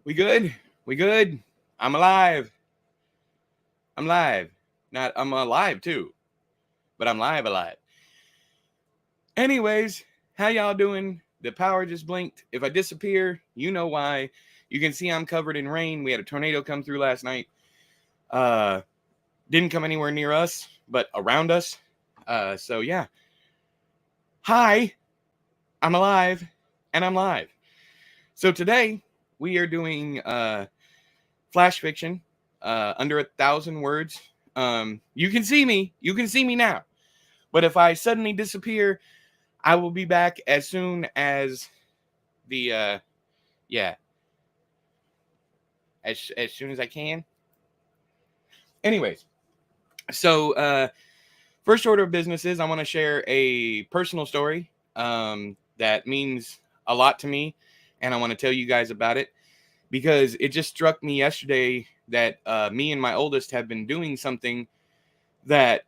We good? We good? I'm alive. I'm live. Not I'm alive too, but I'm live alive. Anyways, how y'all doing? The power just blinked. If I disappear, you know why. You can see I'm covered in rain. We had a tornado come through last night. Didn't come anywhere near us, but around us. So yeah. Hi, I'm alive, and I'm live. So today we are doing flash fiction, under 1,000 words. You can see me. You can see me now. But if I suddenly disappear, I will be back as soon as the as soon as I can. Anyways, so first order of business is I want to share a personal story that means a lot to me, and I want to tell you guys about it because it just struck me yesterday that me and my oldest have been doing something that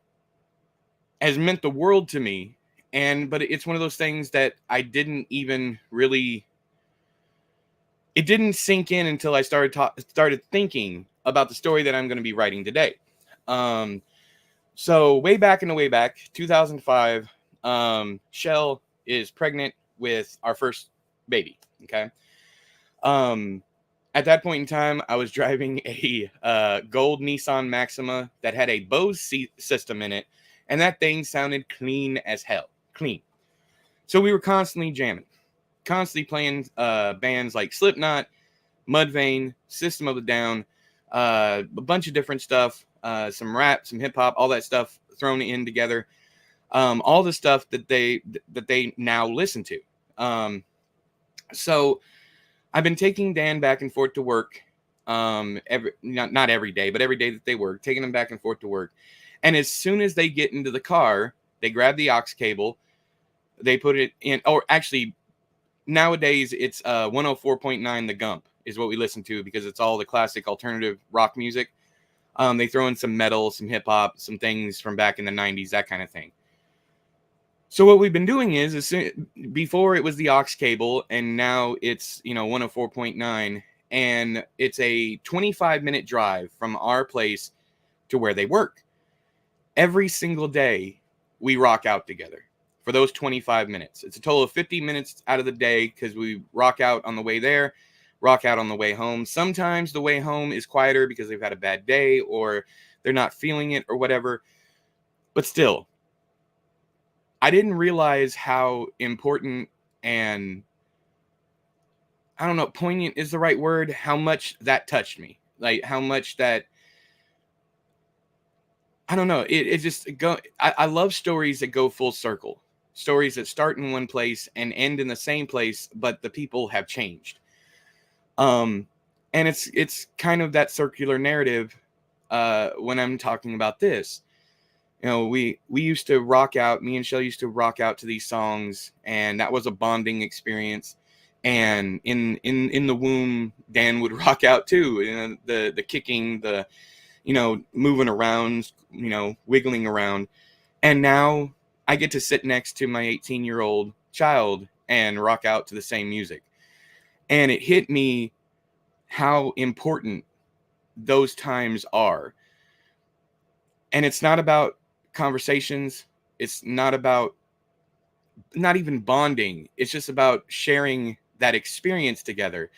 has meant the world to me. But it's one of those things that I didn't even really, it didn't sink in until I started thinking about the story that I'm going to be writing today. So way back, 2005, Shell is pregnant with our first baby. Okay. At that point in time, I was driving a gold Nissan Maxima that had a Bose system in it, and that thing sounded clean as hell. Clean. So we were constantly jamming, constantly playing bands like Slipknot, Mudvayne, System of a Down, a bunch of different stuff, some rap, some hip hop, all that stuff thrown in together. All the stuff that they now listen to. So I've been taking Dan back and forth to work, not every day, but every day that they work, taking them back and forth to work. And as soon as they get into the car, they grab the aux cable, they put it in, or actually, nowadays it's 104.9 The Gump is what we listen to because it's all the classic alternative rock music. They throw in some metal, some hip hop, some things from back in the 90s, that kind of thing. So what we've been doing is before it was the aux cable, and now it's 104.9, and it's a 25-minute drive from our place to where they work. Every single day, we rock out together for those 25 minutes. It's a total of 50 minutes out of the day because we rock out on the way there, rock out on the way home. Sometimes the way home is quieter because they've had a bad day or they're not feeling it or whatever. But still, I didn't realize how important and, I don't know, poignant is the right word, how much that touched me. Like how much that, I don't know, it just I love stories that go full circle. Stories that start in one place and end in the same place, but the people have changed. And it's kind of that circular narrative when I'm talking about this. We used to rock out. Me and Shell used to rock out to these songs, and that was a bonding experience. And in the womb, Dan would rock out too. The kicking, the moving around, wiggling around. And now I get to sit next to my 18-year-old child and rock out to the same music. And it hit me how important those times are. And it's not about conversations. It's not even bonding. It's just about sharing that experience together.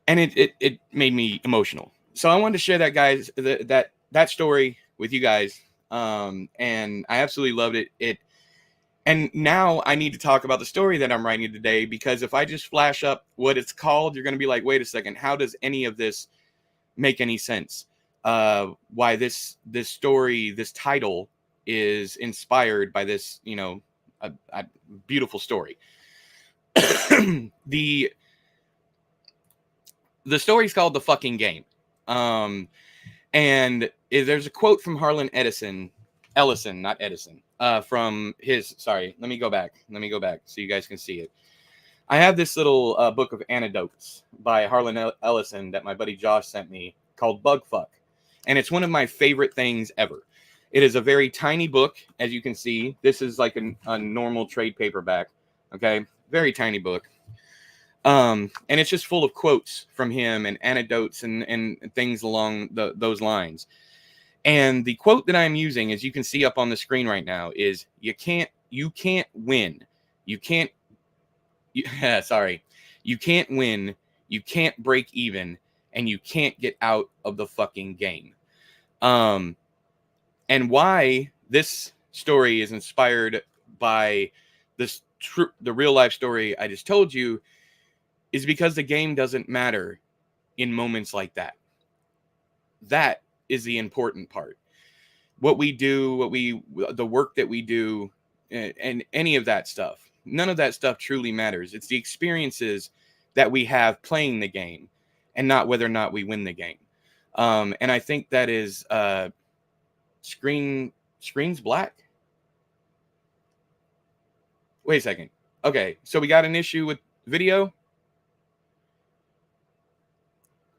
And it made me emotional. So I wanted to share that, guys, that story with you guys. And I absolutely loved it. And now I need to talk about the story that I'm writing today, because if I just flash up what it's called, you're going to be like, wait a second, how does any of this make any sense? Why this story, this title is inspired by this, a beautiful story. The story's called The Fucking Game. And there's a quote from Harlan Ellison, not Edison, from his, sorry, let me go back so you guys can see it. I have this little book of anecdotes by Harlan Ellison that my buddy Josh sent me called Bugfuck. And it's one of my favorite things ever. It is a very tiny book, as you can see. This is like a normal trade paperback, okay? Very tiny book. And it's just full of quotes from him and anecdotes and things along those lines. And the quote that I'm using, as you can see up on the screen right now, is you can't win. You can't, sorry. You can't win. You can't break even, and you can't get out of the fucking game. And why this story is inspired by the real life story I just told you is because the game doesn't matter in moments like that. That is the important part. What we do, the work that we do, and any of that stuff, none of that stuff truly matters. It's the experiences that we have playing the game, and not whether or not we win the game. And I think that is screen's black. Wait a second. Okay, so we got an issue with video.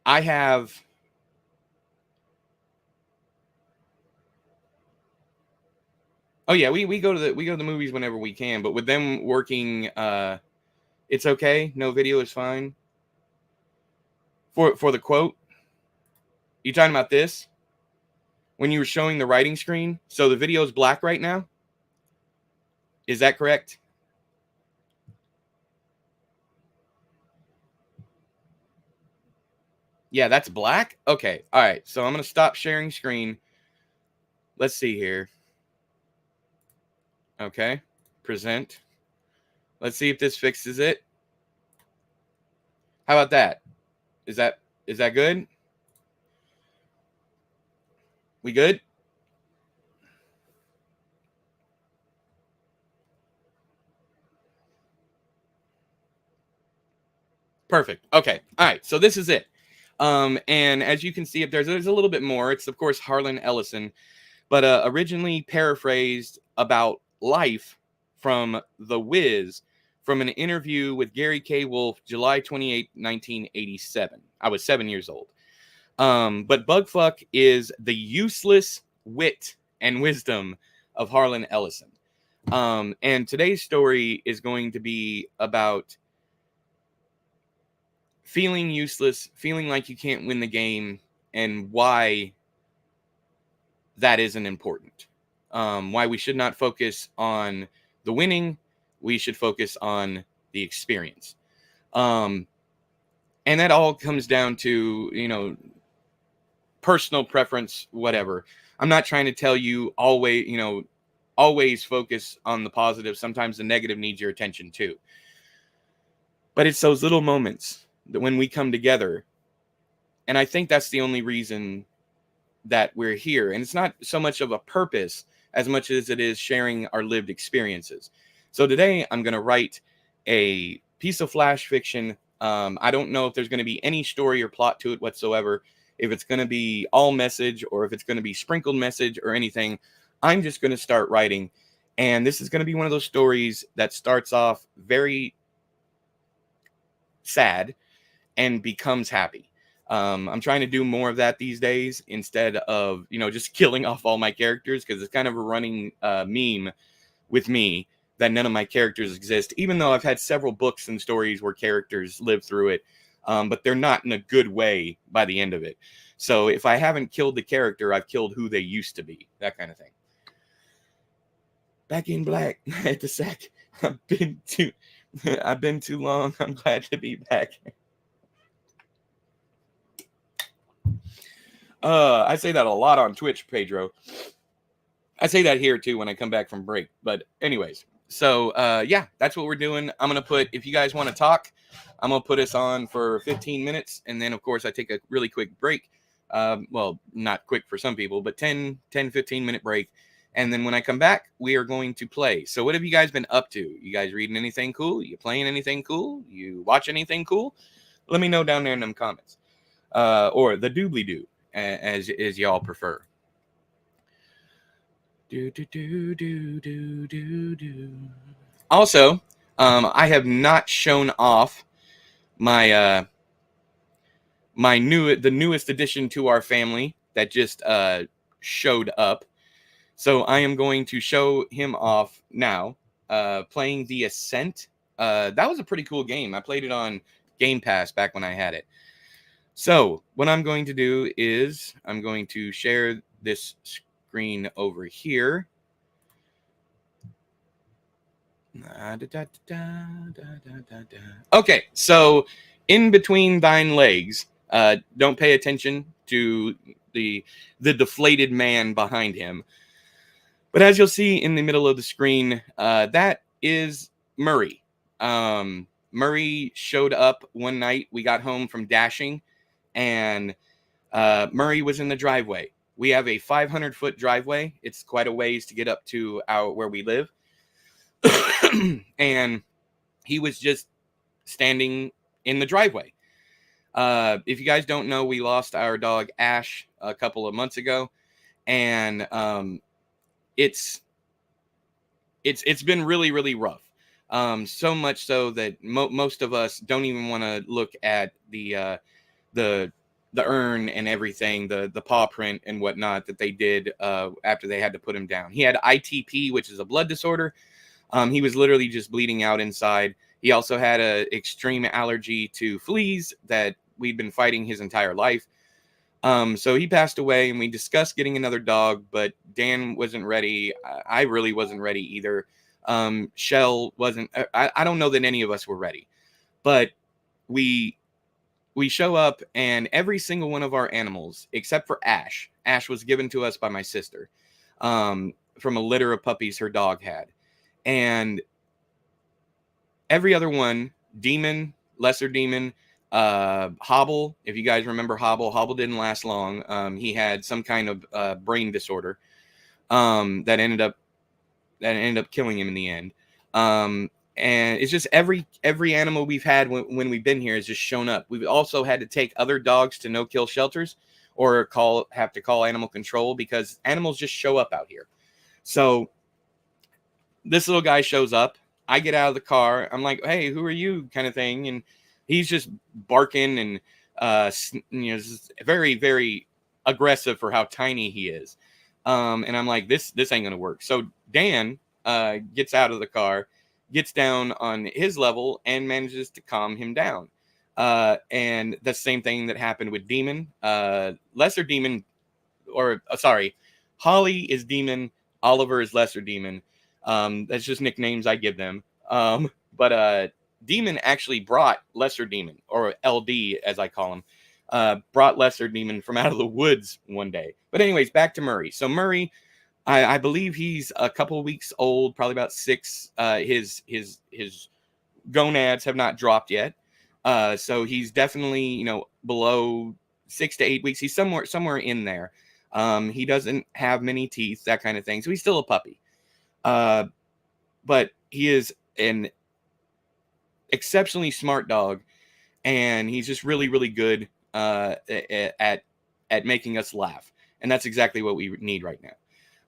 I have. Oh yeah, we go to the movies whenever we can, but with them working, it's okay. No video is fine. For the quote, you talking about this? When you were showing the writing screen, so the video is black right now. Is that correct? Yeah, that's black. Okay, all right. So I'm gonna stop sharing screen. Let's see here. Okay, present. Let's see if this fixes it. How about that? Is that good? We good? Perfect. Okay. All right. So this is it. And as you can see, if there's a little bit more. It's of course Harlan Ellison, but originally paraphrased about life from The Wiz from an interview with Gary K. Wolfe, July 28, 1987. I was 7 years old. But Bugfuck is the useless wit and wisdom of Harlan Ellison. And today's story is going to be about feeling useless, feeling like you can't win the game, and why that isn't important. Why we should not focus on the winning, we should focus on the experience. And that all comes down to, personal preference, whatever. I'm not trying to tell you always focus on the positive. Sometimes the negative needs your attention too. But it's those little moments that when we come together, and I think that's the only reason that we're here. And it's not so much of a purpose as much as it is sharing our lived experiences. So today I'm going to write a piece of flash fiction. I don't know if there's going to be any story or plot to it whatsoever, if it's going to be all message or if it's going to be sprinkled message or anything. I'm just going to start writing. And this is going to be one of those stories that starts off very sad and becomes happy. I'm trying to do more of that these days instead of, just killing off all my characters, because it's kind of a running meme with me that none of my characters exist, even though I've had several books and stories where characters live through it, but they're not in a good way by the end of it. So if I haven't killed the character, I've killed who they used to be, that kind of thing. Back in black at the sack. I've been too long. I'm glad to be back. I say that a lot on Twitch, Pedro. I say that here too when I come back from break. But anyways, so yeah, that's what we're doing. I'm gonna put, if you guys want to talk, I'm gonna put us on for 15 minutes, and then of course I take a really quick break. Well, not quick for some people, but 15 minute break. And then when I come back, we are going to play. So what have you guys been up to? You guys reading anything cool? You playing anything cool? You watch anything cool? Let me know down there in them comments. Or the doobly-doo, as y'all prefer. Also, I have not shown off my the newest addition to our family that just showed up. So I am going to show him off now, playing The Ascent. That was a pretty cool game. I played it on Game Pass back when I had it. So what I'm going to do is I'm going to share this screen over here. Okay, so in between thine legs, don't pay attention to the deflated man behind him. But as you'll see in the middle of the screen, that is Murray. Murray showed up one night. We got home from dashing, and Murray was in the driveway. We have a 500-foot driveway. It's quite a ways to get up to where we live. And he was just standing in the driveway. If you guys don't know, we lost our dog Ash a couple of months ago, and it's been really, really rough. So much so that most of us don't even want to look at the urn and everything, the paw print and whatnot that they did after they had to put him down. He had ITP, which is a blood disorder. He was literally just bleeding out inside. He also had an extreme allergy to fleas that we'd been fighting his entire life. So he passed away, and we discussed getting another dog, but Dan wasn't ready. I really wasn't ready either. Shell wasn't. I don't know that any of us were ready, but we show up, and every single one of our animals, except for Ash was given to us by my sister, from a litter of puppies her dog had. And every other one, Demon, Lesser Demon, Hobble, if you guys remember Hobble didn't last long. He had some kind of brain disorder that ended up killing him in the end. And it's just every animal we've had when we've been here has just shown up. We've also had to take other dogs to no-kill shelters or have to call animal control because animals just show up out here. So this little guy shows up. I get out of the car. I'm like, hey, who are you, kind of thing. And he's just barking and, very, very aggressive for how tiny he is. And I'm like, this ain't going to work. So Dan gets out of the car, gets down on his level, and manages to calm him down. And the same thing that happened with Demon. Lesser Demon, Holly is Demon. Oliver is Lesser Demon. That's just nicknames I give them. But Demon actually brought Lesser Demon, or LD as I call him, brought Lesser Demon from out of the woods one day. But anyways, back to Murray. So Murray, I believe he's a couple weeks old, probably about 6. His gonads have not dropped yet. So he's definitely, below 6 to 8 weeks. He's somewhere in there. He doesn't have many teeth, that kind of thing. So he's still a puppy. But he is an exceptionally smart dog, and he's just really, really good at making us laugh. And that's exactly what we need right now.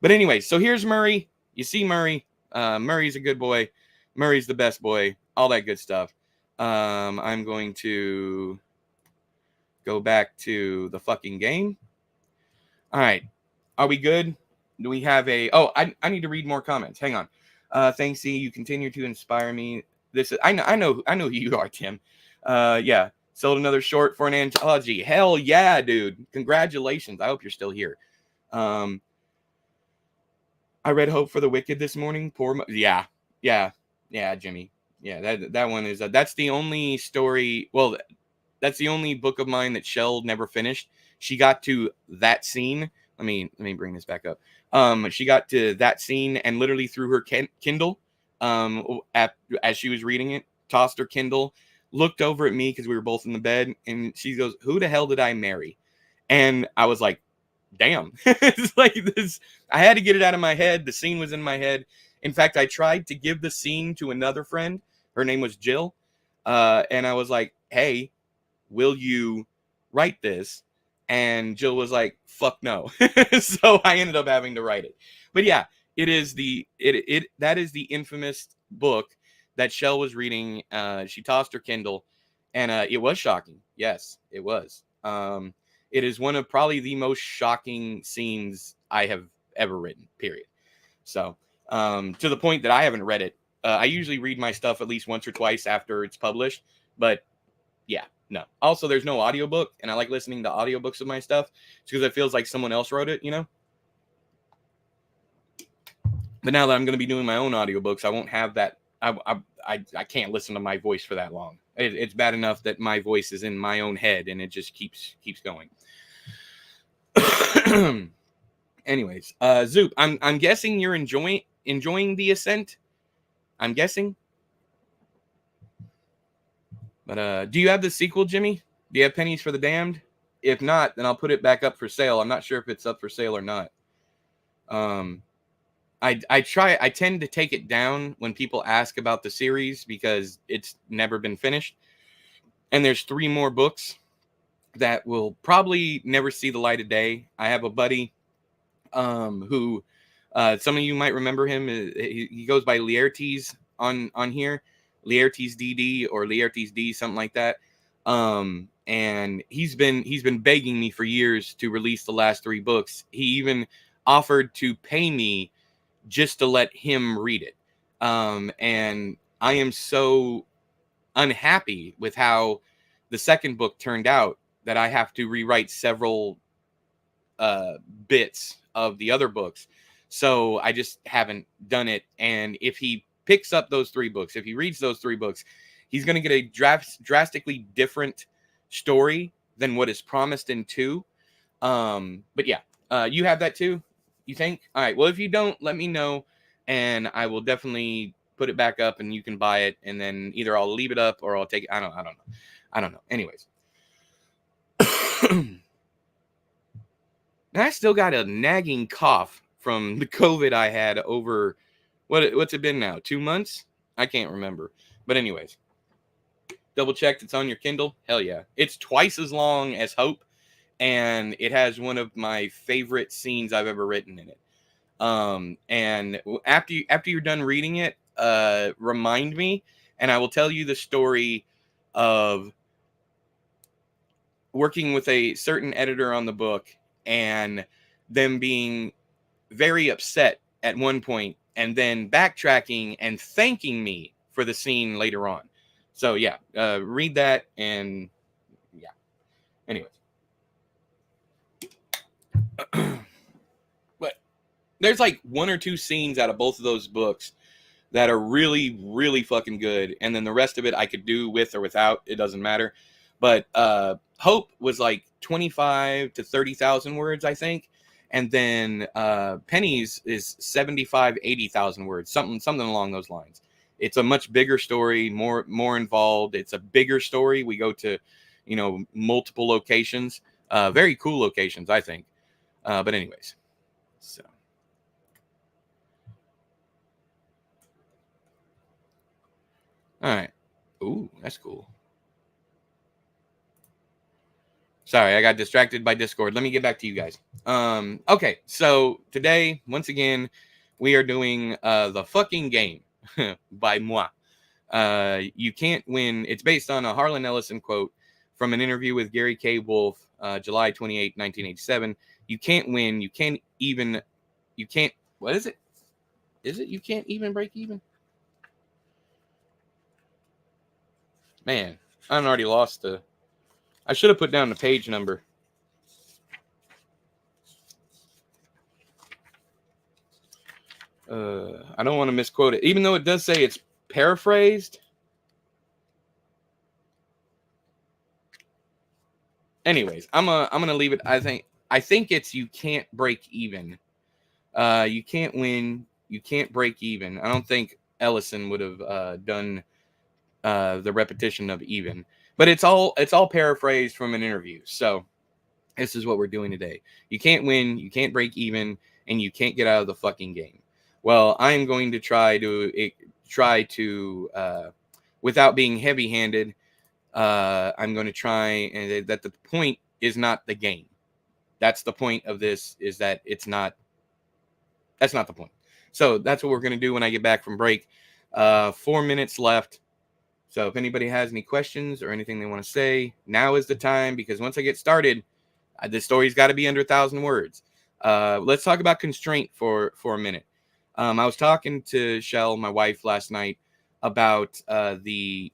But anyway, so here's Murray. You see Murray. Murray's a good boy. Murray's the best boy. All that good stuff. I'm going to go back to the fucking game. All right. Are we good? Do we have a... Oh, I need to read more comments. Hang on. Thanks, C. You continue to inspire me. This is... I know who you are, Tim. Yeah. Sold another short for an anthology. Hell yeah, dude. Congratulations. I hope you're still here. I read Hope for the Wicked this morning. Yeah, Jimmy. Yeah, that one is... that's the only story... Well, that's the only book of mine that Shell never finished. She got to that scene. Let me bring this back up. She got to that scene and literally threw her Kindle as she was reading it, tossed her Kindle, looked over at me because we were both in the bed, and she goes, "Who the hell did I marry?" And I was like, damn. It's like this. I had to get it out of my head. The scene was in my head. In fact, I tried to give the scene to another friend. Her name was Jill. And I was like, hey, will you write this? And Jill was like, fuck no. So I ended up having to write it. But yeah, that is the infamous book that Shell was reading. She tossed her Kindle, and it was shocking. Yes, it was. It is one of probably the most shocking scenes I have ever written, period. So, to the point that I haven't read it. I usually read my stuff at least once or twice after it's published. But yeah, no. Also, there's no audiobook, and I like listening to audiobooks of my stuff because it feels like someone else wrote it, you know? But now that I'm going to be doing my own audiobooks, I won't have that. I can't listen to my voice for that long. It's bad enough that my voice is in my own head, and it just keeps going. Anyways, Zoop, I'm guessing you're enjoying The Ascent. I'm guessing. But do you have the sequel, Jimmy? Do you have Pennies for the Damned? If not, then I'll put it back up for sale. I'm not sure if it's up for sale or not. I tend to take it down when people ask about the series because it's never been finished. And there's 3 more books that will probably never see the light of day. I have a buddy who some of you might remember him. He goes by Laertes on here. Laertes DD or Laertes D, something like that. And he's been begging me for years to release the last 3 books. He even offered to pay me just to let him read it. And I am so unhappy with how the second book turned out that I have to rewrite several bits of the other books. So I just haven't done it. And if he picks up those 3 books, if he reads those 3 books, he's going to get a drastically different story than what is promised in 2. But yeah, you have that too, you think? All right. Well, if you don't, let me know, and I will definitely put it back up, and you can buy it. And then either I'll leave it up or I'll take it. I don't know. Anyways, and I still got a nagging cough from the COVID I had over what's it been now? 2 months? I can't remember. But anyways, double checked. It's on your Kindle. Hell yeah. It's twice as long as Hope, and it has one of my favorite scenes I've ever written in it. And after you're done reading it, remind me, and I will tell you the story of working with a certain editor on the book and them being very upset at one point and then backtracking and thanking me for the scene later on. So yeah, read that, and yeah. Anyways. But there's like 1 or 2 scenes out of both of those books that are really, really fucking good. And then the rest of it I could do with or without. It doesn't matter. But Hope was like 25 to 30,000 words, I think. And then Pennies is 75, 80,000 words, something along those lines. It's a much bigger story, more involved. It's a bigger story. We go to, multiple locations, very cool locations, I think. But anyways, so. All right. Ooh, that's cool. Sorry, I got distracted by Discord. Let me get back to you guys. Okay, so today, once again, we are doing The Fucking Game by moi. You Can't Win. It's based on a Harlan Ellison quote from an interview with Gary K. Wolfe, July 28, 1987. You can't win. You can't, what is it? Is it you can't even break even? Man, I already lost I should have put down the page number. I don't want to misquote it, even though it does say it's paraphrased. Anyways, I'm gonna leave it. I think it's you can't break even. You can't win. You can't break even. I don't think Ellison would have done the repetition of even, but it's all paraphrased from an interview. So this is what we're doing today. You can't win. You can't break even, and you can't get out of the fucking game. Well, I am going to try to without being heavy-handed. I'm going to try, and that the point is not the game. That's the point of this, is that it's not. That's not the point. So that's what we're going to do when I get back from break. 4 minutes left. So if anybody has any questions or anything they want to say, now is the time, because once I get started, the story's got to be under 1,000 words. Let's talk about constraint for a minute. I was talking to Shell, my wife, last night about the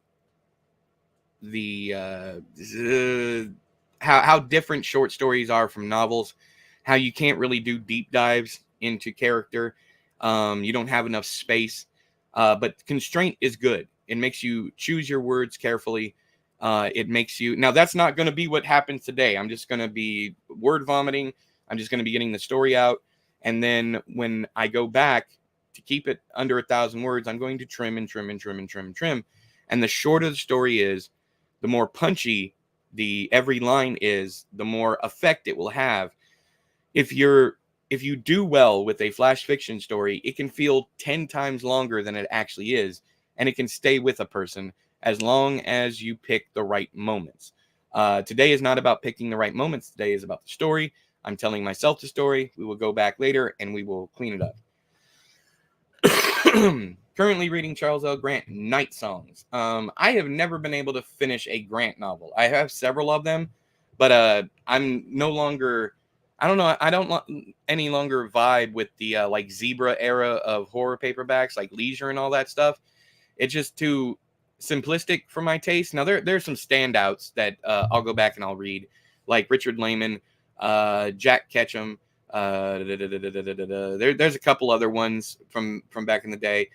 how different short stories are from novels, how you can't really do deep dives into character. You don't have enough space, but constraint is good. It makes you choose your words carefully. It makes you, now that's not going to be what happens today. I'm just going to be word vomiting. I'm just going to be getting the story out. And then when I go back to keep it under 1,000 words, I'm going to trim and trim and trim and trim and trim. And the shorter the story is, the more punchy the every line is, the more effect it will have. If you do well with a flash fiction story, it can feel 10 times longer than it actually is, and it can stay with a person as long as you pick the right moments. Today is not about picking the right moments. Today is about the story. I'm telling myself the story. We will go back later and we will clean it up. Currently reading Charles L. Grant Night Songs. I have never been able to finish a Grant novel. I have several of them, but I'm no longer, I don't know, I don't any longer vibe with the like Zebra era of horror paperbacks, like Leisure and all that stuff. It's just too simplistic for my taste. Now there's some standouts that I'll go back and I'll read, like Richard Lehman, Jack Ketchum. There's a couple other ones from back in the day.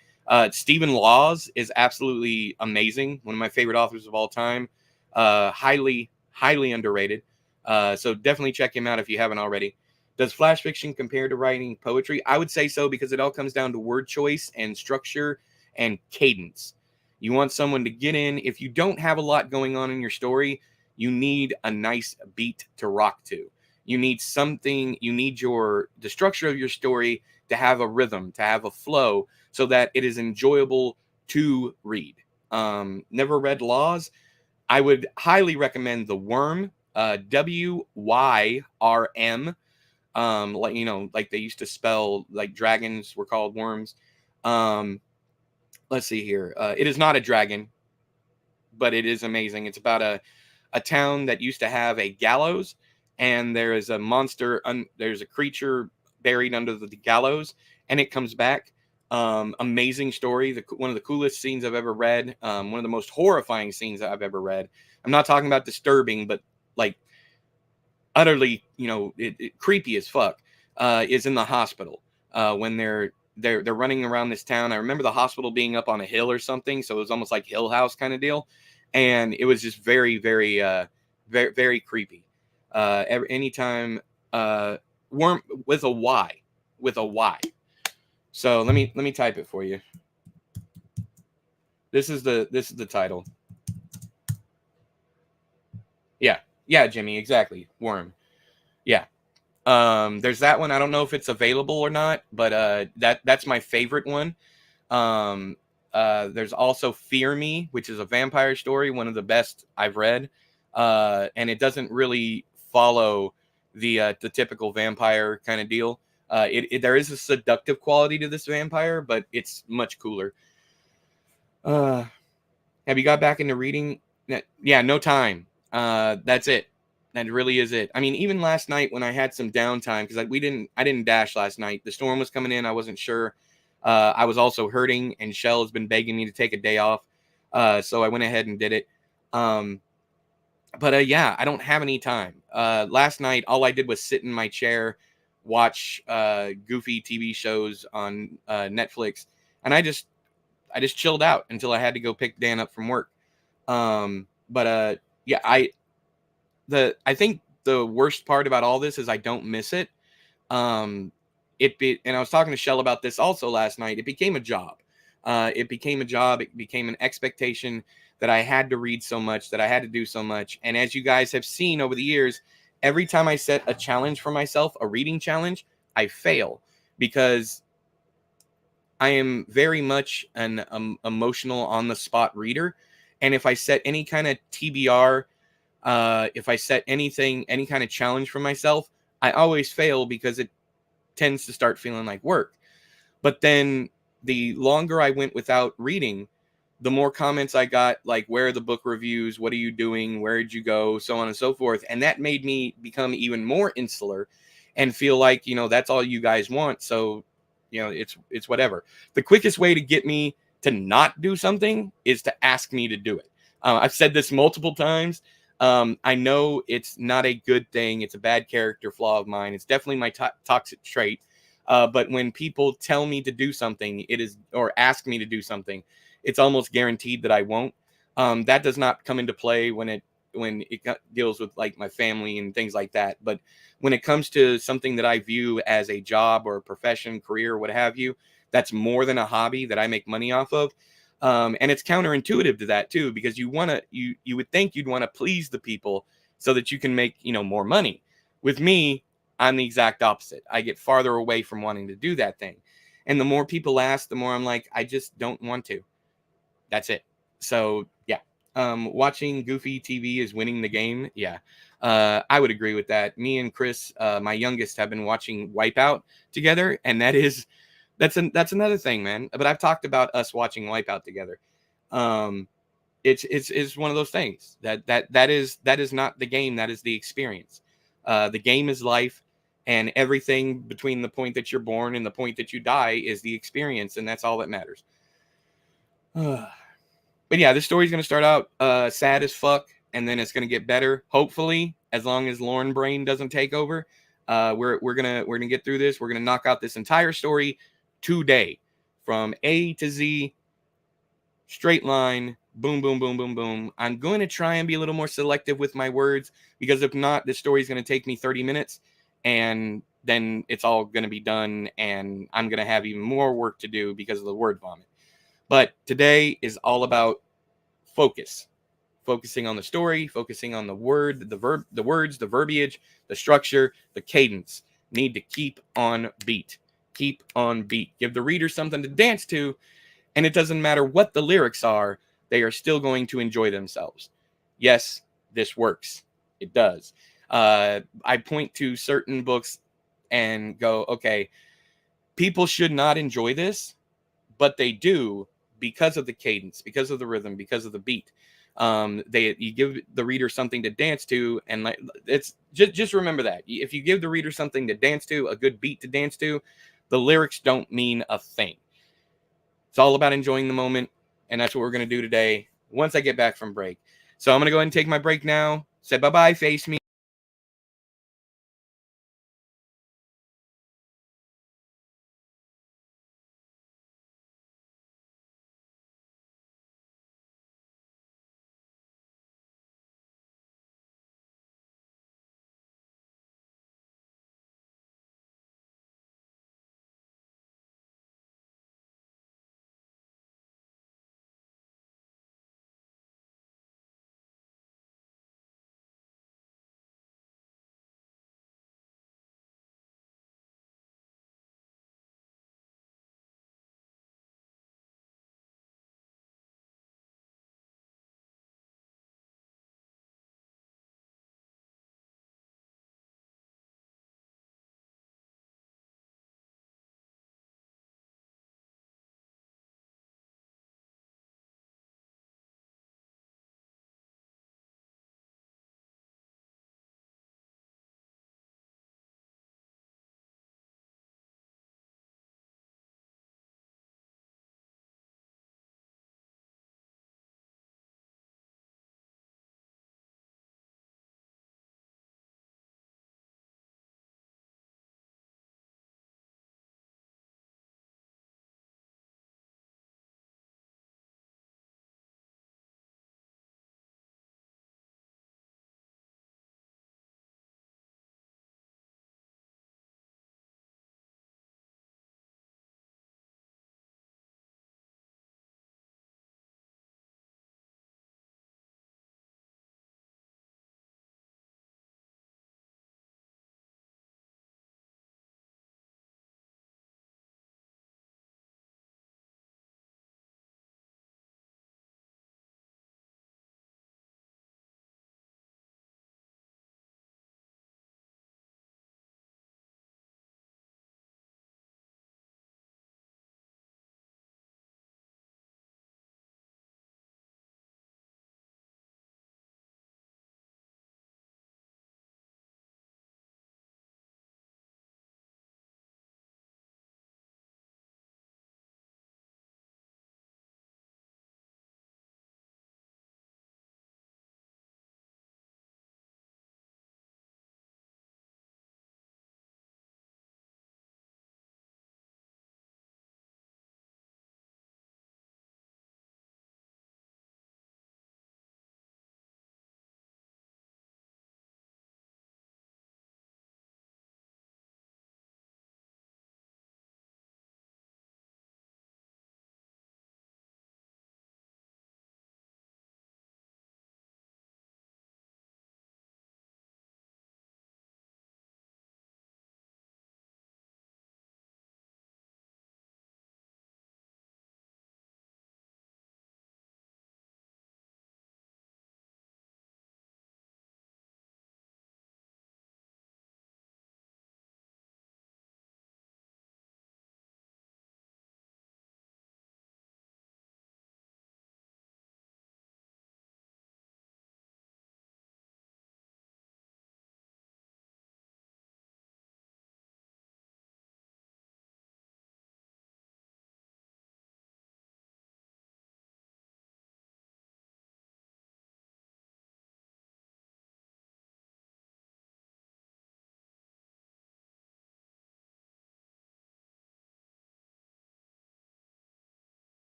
Stephen Laws is absolutely amazing. One of my favorite authors of all time. Highly underrated. So definitely check him out if you haven't already. Does flash fiction compare to writing poetry? I would say so, because it all comes down to word choice and structure and cadence. You want someone to get in. If you don't have a lot going on in your story, you need a nice beat to rock to. You need something, you need the structure of your story to have a rhythm, to have a flow, so that it is enjoyable to read. Never read Laws. I would highly recommend The Worm, WYRM. Like, you know, like they used to spell, like dragons were called worms. Let's see here. It is not a dragon, but it is amazing. It's about a town that used to have a gallows, and there is a monster, there's a creature buried under the gallows, and it comes back. Amazing story. One of the coolest scenes I've ever read. One of the most horrifying scenes that I've ever read. I'm not talking about disturbing, but like utterly, you know, creepy as fuck. Is in the hospital when they're running around this town. I remember the hospital being up on a hill or something, so it was almost like Hill House kind of deal, and it was just very, very, very, very creepy. Anytime worm with a Y. So let me type it for you. This is the title. Yeah, Jimmy, exactly. Worm. Yeah. There's that one. I don't know if it's available or not, but that's my favorite one. There's also Fear Me, which is a vampire story, one of the best I've read. And it doesn't really follow the typical vampire kind of deal. There is a seductive quality to this vampire, but it's much cooler. Have you got back into reading? Yeah, no time. That's it. That really is it. I mean, even last night when I had some downtime, because I didn't dash last night. The storm was coming in. I wasn't sure. I was also hurting, and Shell has been begging me to take a day off. So I went ahead and did it. But yeah, I don't have any time. Last night, all I did was sit in my chair, watch goofy TV shows on Netflix, and I just chilled out until I had to go pick Dan up from work. Yeah, I think the worst part about all this is I don't miss it. And I was talking to Shell about this also last night. It became a job. It became an expectation that I had to read so much, that I had to do so much. And as you guys have seen over the years, every time I set a challenge for myself, a reading challenge, I fail, because I am very much an emotional, on the spot reader. And if I set any kind of TBR, if I set any kind of challenge for myself, I always fail, because it tends to start feeling like work. But then the longer I went without reading, the more comments I got, like, where are the book reviews? What are you doing? Where did you go? So on and so forth. And that made me become even more insular and feel like, you know, that's all you guys want. So, you know, it's whatever. The quickest way to get me to not do something is to ask me to do it. I've said this multiple times. I know it's not a good thing. It's a bad character flaw of mine. It's definitely my toxic trait. But when people tell me to do something, it is, or ask me to do something, it's almost guaranteed that I won't. That does not come into play when it deals with like my family and things like that. But when it comes to something that I view as a job or a profession, career, what have you, that's more than a hobby that I make money off of. And it's counterintuitive to that too, because you would think you'd want to please the people so that you can make, more money. With me, I'm the exact opposite. I get farther away from wanting to do that thing. And the more people ask, the more I'm like, I just don't want to. That's it. So yeah. Watching Goofy TV is winning the game. Yeah. I would agree with that. Me and Chris, my youngest, have been watching Wipeout together, and that's another thing, man. But I've talked about us watching Wipeout together. Um, it's one of those things that is not the game. That is the experience. The game is life, and everything between the point that you're born and the point that you die is the experience, and that's all that matters. But yeah, this story's gonna start out sad as fuck, and then it's gonna get better. Hopefully, as long as Lauren Brain doesn't take over, we're gonna get through this. We're gonna knock out this entire story today, from A to Z, straight line, boom, boom, boom, boom, boom. I'm going to try and be a little more selective with my words, because if not, this story is going to take me 30 minutes, and then it's all going to be done, and I'm going to have even more work to do because of the word vomit. But today is all about focus. Focusing on the story, focusing on the word, the verb, the words, the verbiage, the structure, the cadence. Need to keep on beat. Keep on beat. Give the reader something to dance to, and it doesn't matter what the lyrics are, they are still going to enjoy themselves. Yes, this works. It does. I point to certain books and go, okay, people should not enjoy this, but they do, because of the cadence, because of the rhythm, because of the beat. You give the reader something to dance to, and like, it's just remember that if you give the reader something to dance to, a good beat to dance to, the lyrics don't mean a thing. It's all about enjoying the moment, and that's what we're going to do today once I get back from break. So I'm going to go ahead and take my break now. Say bye-bye, face me.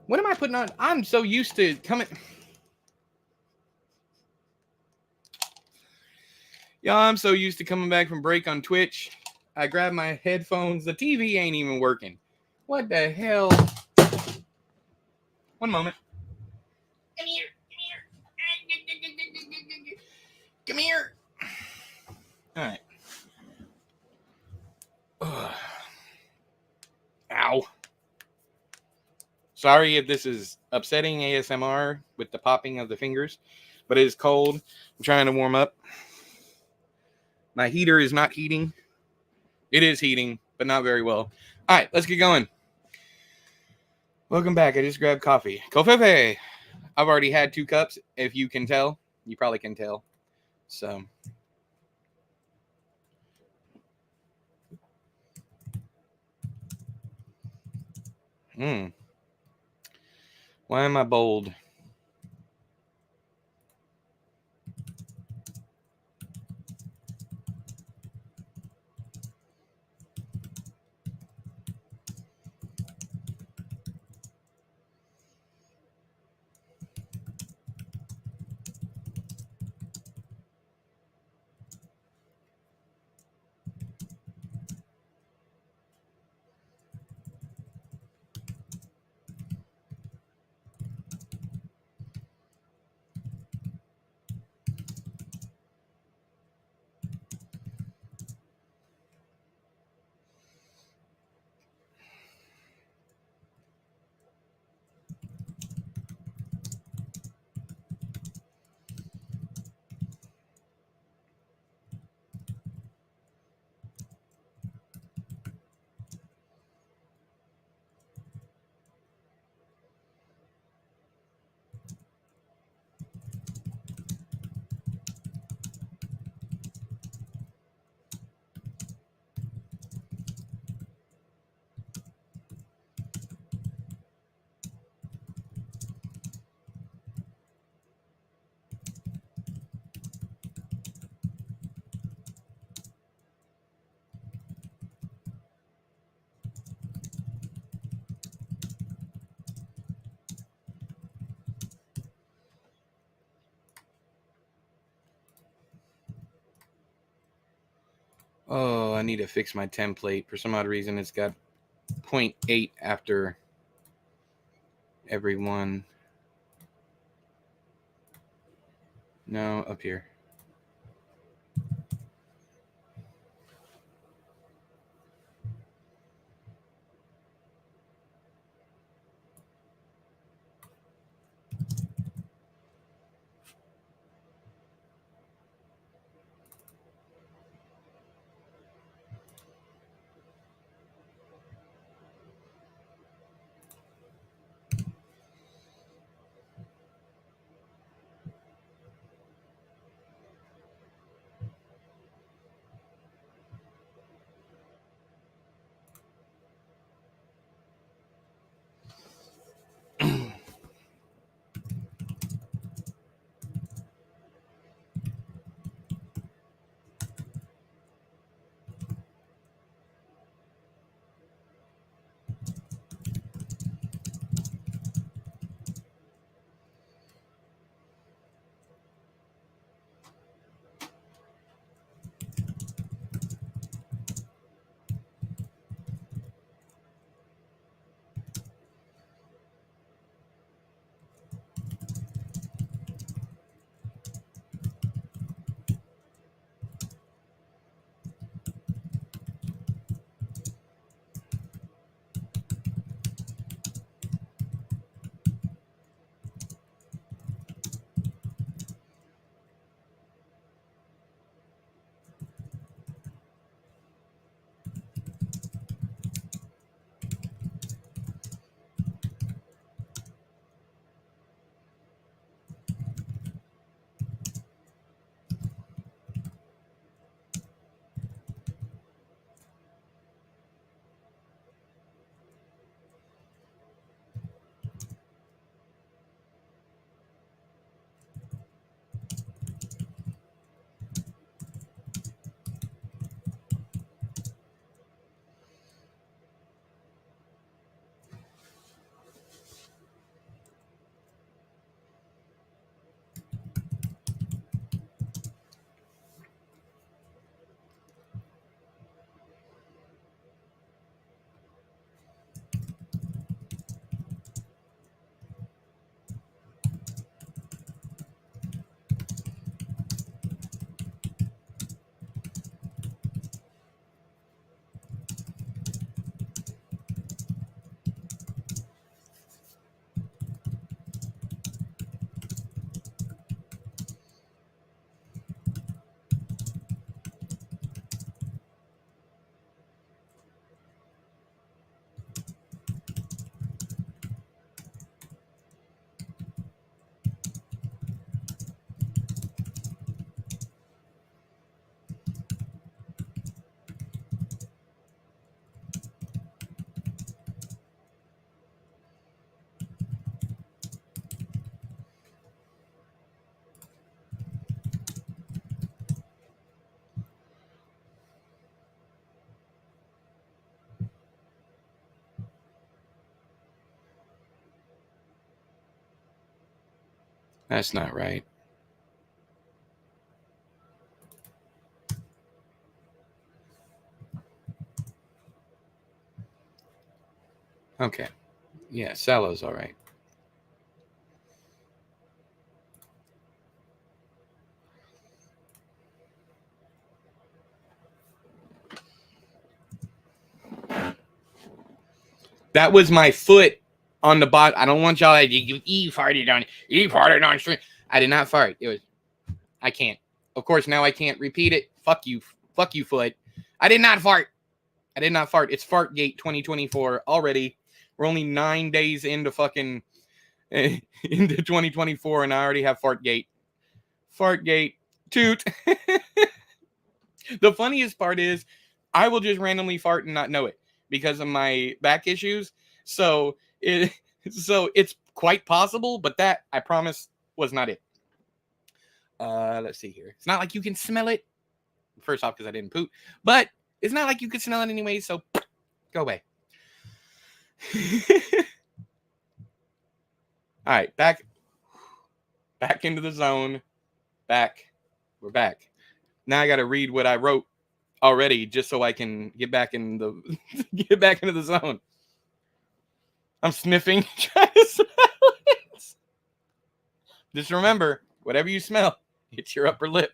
What am I putting on? I'm so used to coming. Yeah, I'm so used to coming back from break on Twitch. I grab my headphones. The TV ain't even working. What the hell? One moment. Come here. Come here. All right. Ow. Sorry if this is upsetting ASMR with the popping of the fingers, but it is cold. I'm trying to warm up. My heater is not heating. It is heating, but not very well. All right, let's get going. Welcome back. I just grabbed coffee. Covfefe. I've already had 2 cups, if you can tell. You probably can tell. So. Why am I bold? Oh, I need to fix my template. For some odd reason, it's got 0.8 after every one. No, up here. That's not right. Okay. Yeah, Sallow's all right. That was my foot on the bot. I don't want y'all to you farted on stream. I did not fart. It was I can't. Of course, now I can't repeat it. Fuck you. Fuck you, foot. I did not fart. I did not fart. It's Fartgate 2024 already. We're only 9 days into fucking into 2024, and I already have Fartgate. Fartgate. Toot. The funniest part is I will just randomly fart and not know it because of my back issues. So it's quite possible, but that I promise was not it. Let's see here. It's not like you can smell it. First off, because I didn't poop, but it's not like you can smell it anyway. So go away. All right, back into the zone. We're back. Now I got to read what I wrote already, just so I can get back in the get back into the zone. I'm sniffing, trying to smell it. Just remember, whatever you smell, it's your upper lip.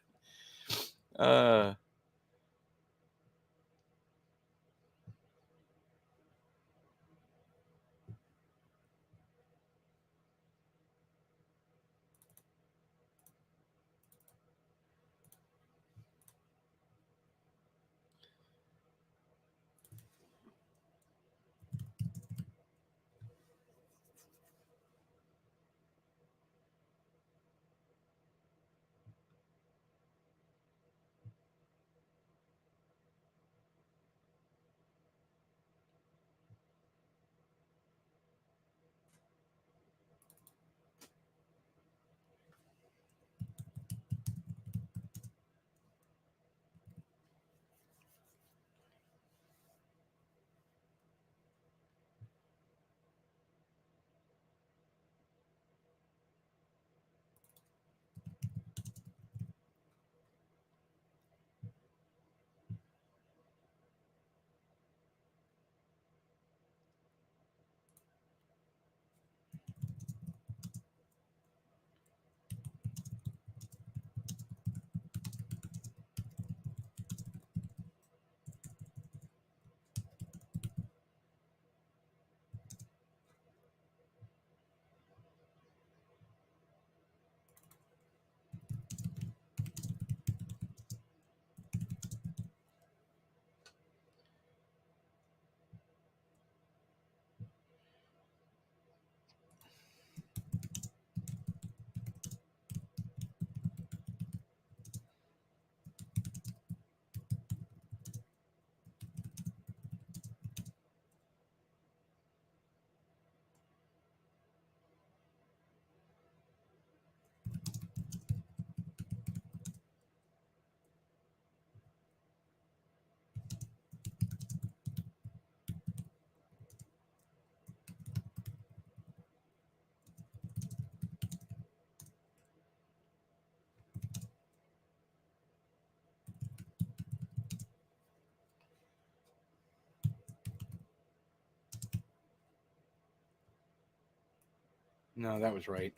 No, that was right.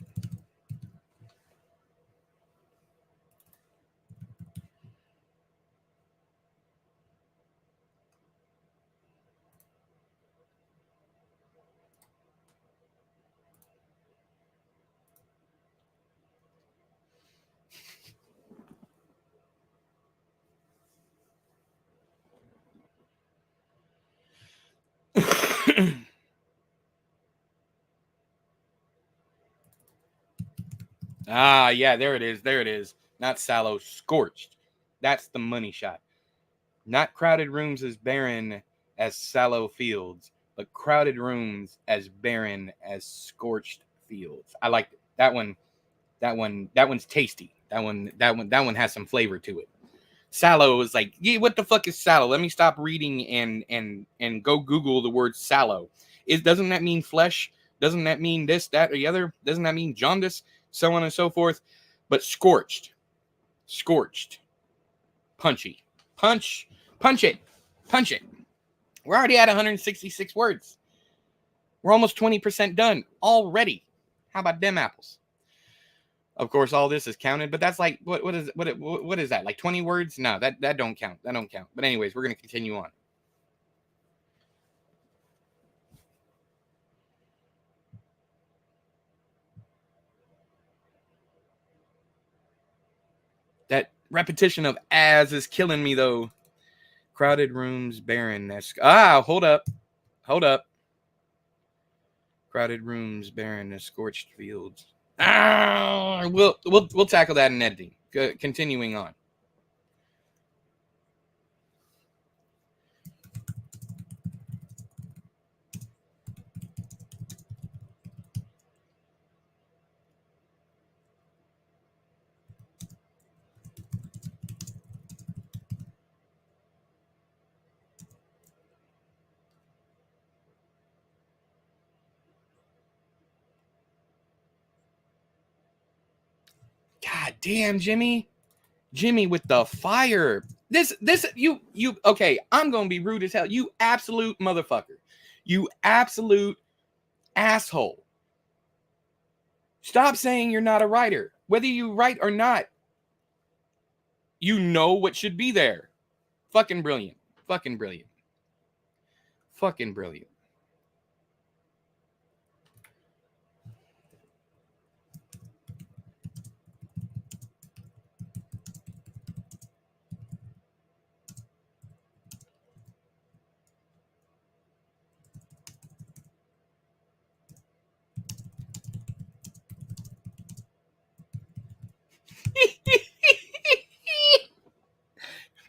Ah, yeah, there it is. There it is. Not sallow, scorched. That's the money shot. Not crowded rooms as barren as sallow fields, but crowded rooms as barren as scorched fields. I like that one. That one's tasty. That one has some flavor to it. Sallow is like, yeah, what the fuck is sallow? Let me stop reading and go Google the word sallow. Doesn't that mean flesh? Doesn't that mean this, that, or the other? Doesn't that mean jaundice? so on and so forth. But scorched, punchy, punch it, punch it. We're already at 166 words. We're almost 20% done already. How about them apples? Of course, all this is counted, but that's like what is that? Like 20 words? No, that don't count. That don't count. But anyways, we're gonna continue on. That repetition of as is killing me though. Crowded rooms, barrenness. Hold up. Crowded rooms, barrenness, scorched fields. We'll tackle that in editing. Continuing on. God damn, Jimmy with the fire. This you okay, I'm gonna be rude as hell. You absolute motherfucker. You absolute asshole. Stop saying you're not a writer. Whether you write or not, you know what should be there. Fucking brilliant. Fucking brilliant. Fucking brilliant.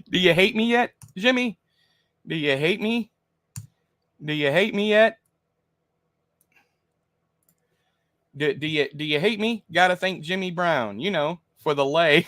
Do you hate me yet, Jimmy? Do you hate me? Do you hate me yet? Do you hate me? Gotta thank Jimmy Brown, you know, for the lay.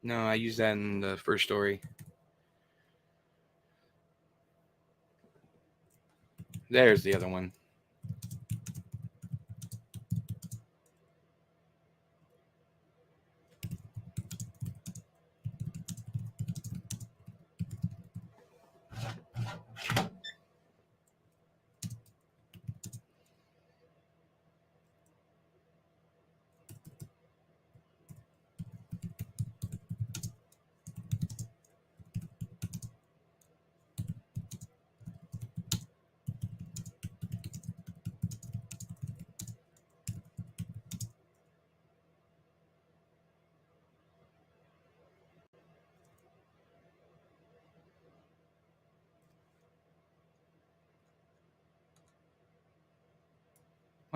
No, I used that in the first story. There's the other one.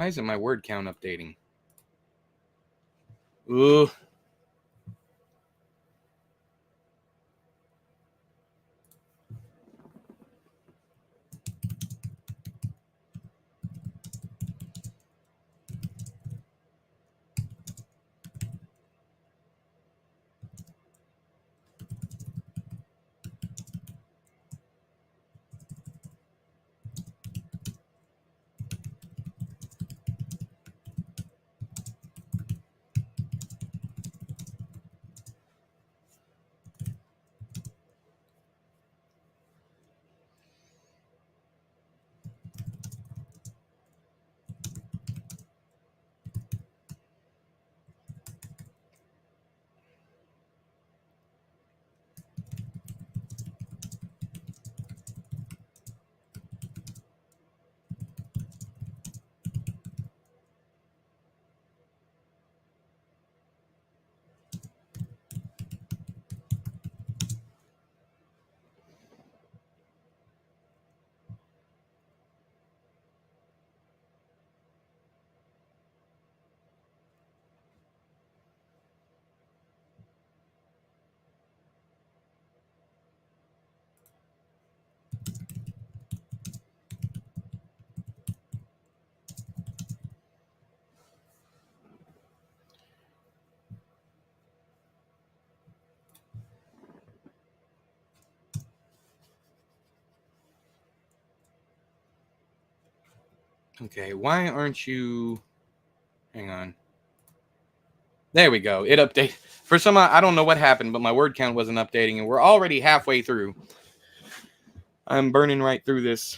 Why isn't my word count updating? Ooh. Okay, why aren't you... Hang on. There we go. It updated. For some, I don't know what happened, but my word count wasn't updating, and we're already halfway through. I'm burning right through this.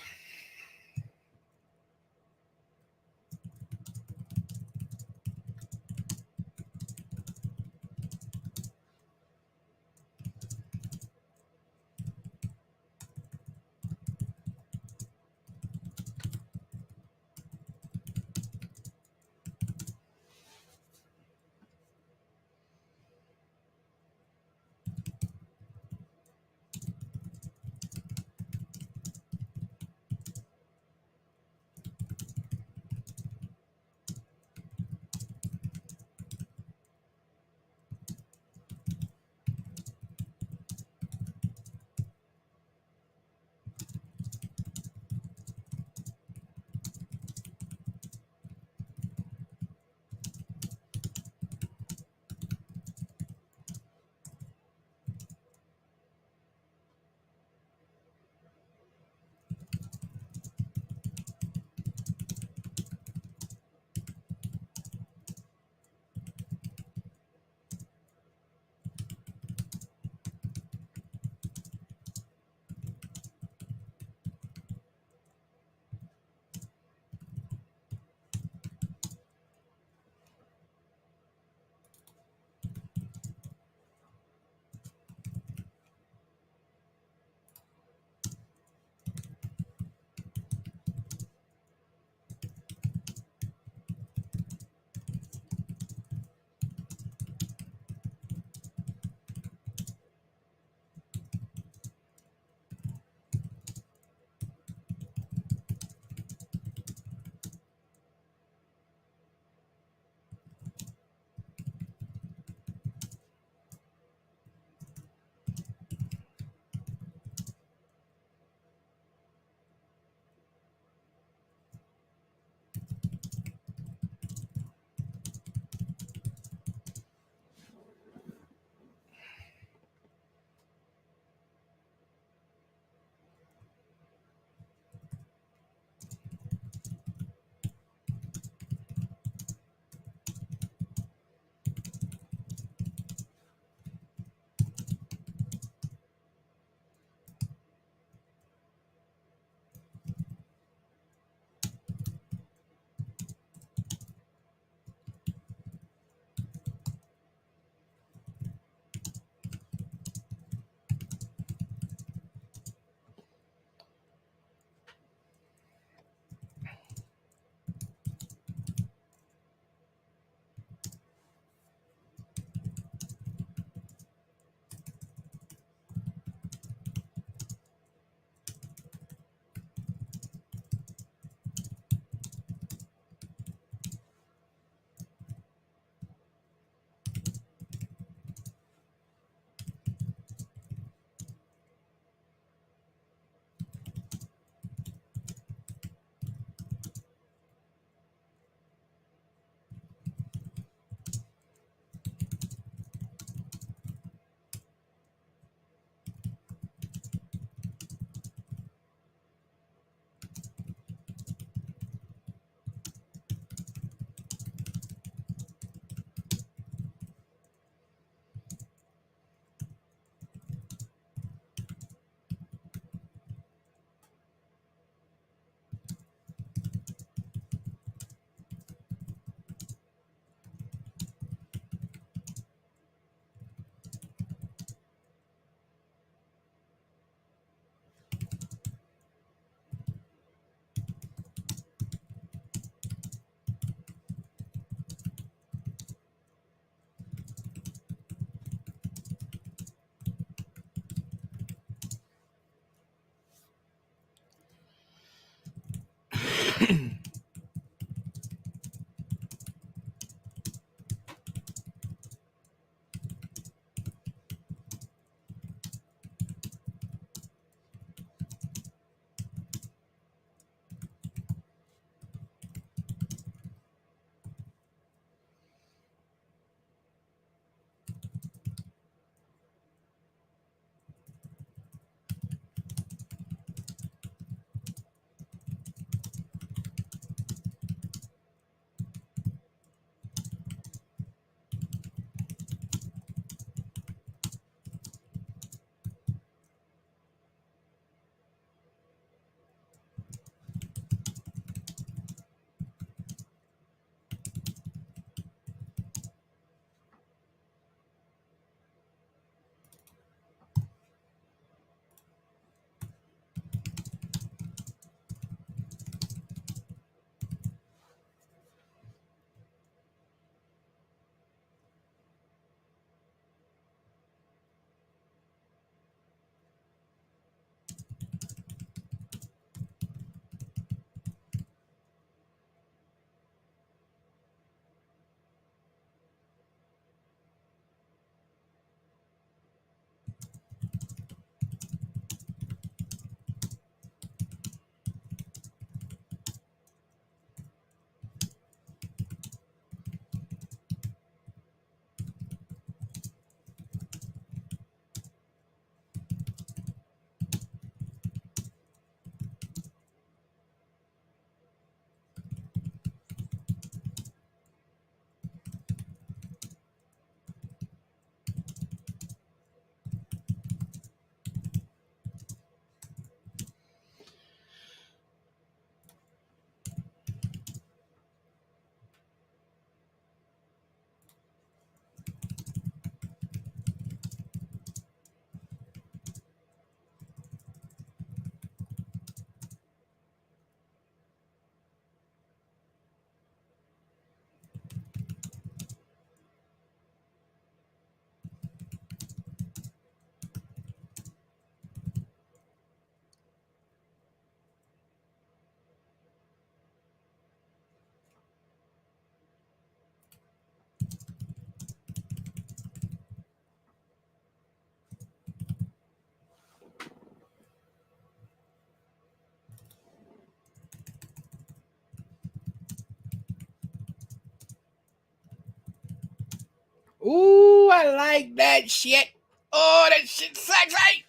Ooh, I like that shit. Oh, that shit's sexy.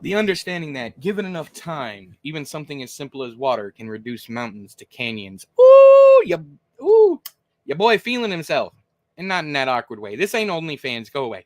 The understanding that, given enough time, even something as simple as water can reduce mountains to canyons. Ooh, your boy feeling himself. And not in that awkward way. This ain't OnlyFans. Go away.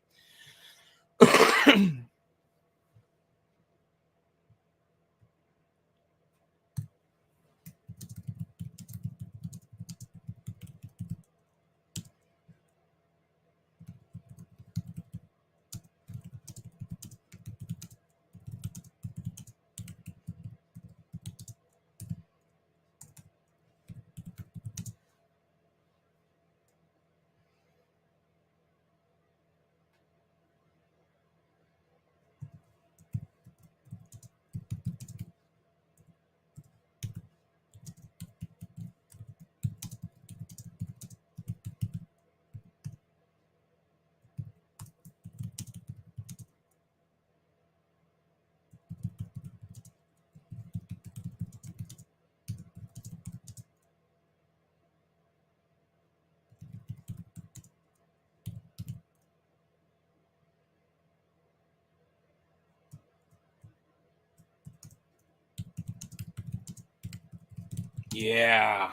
Yeah.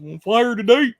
On fire today.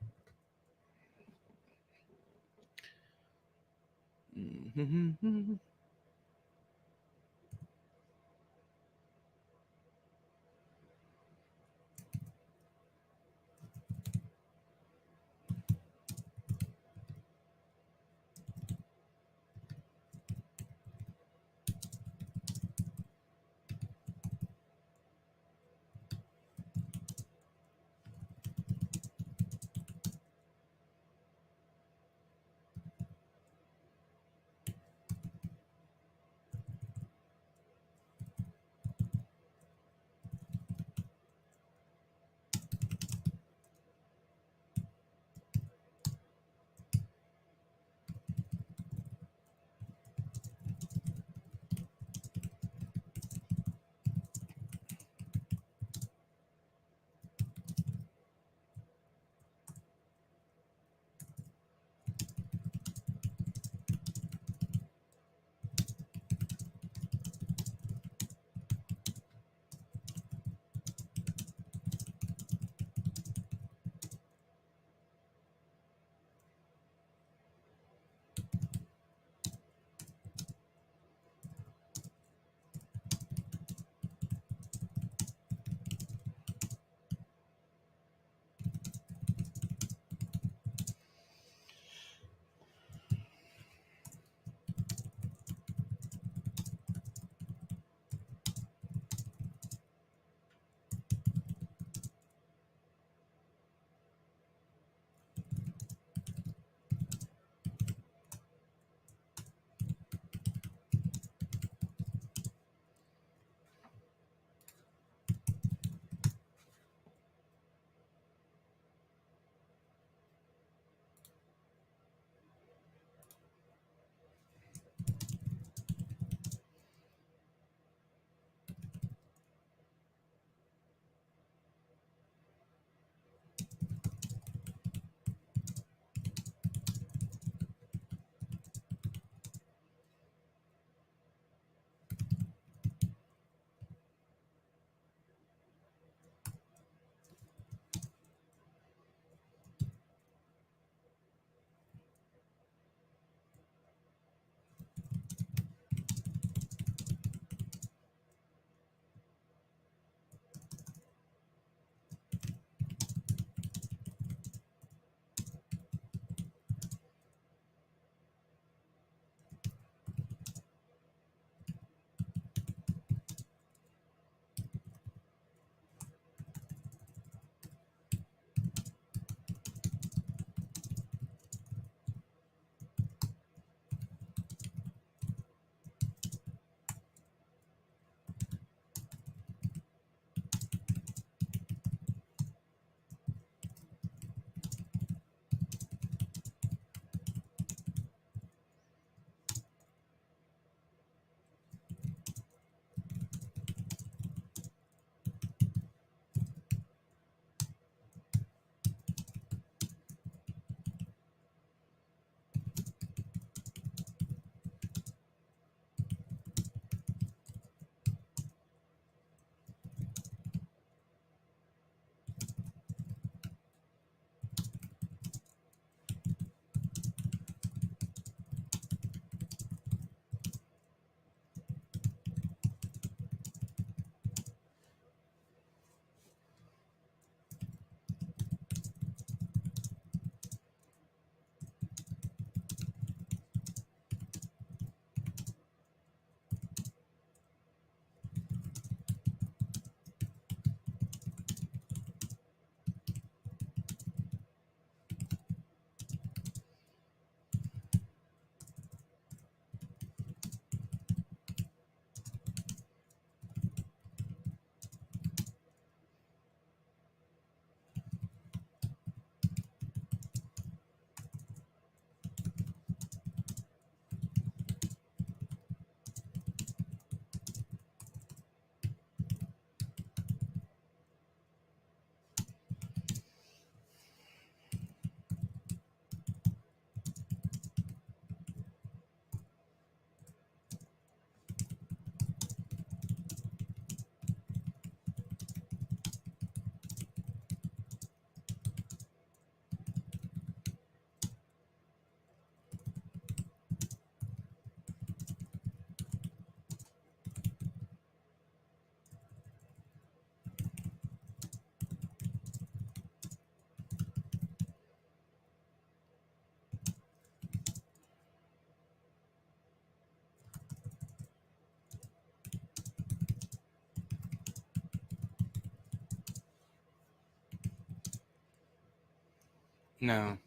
No.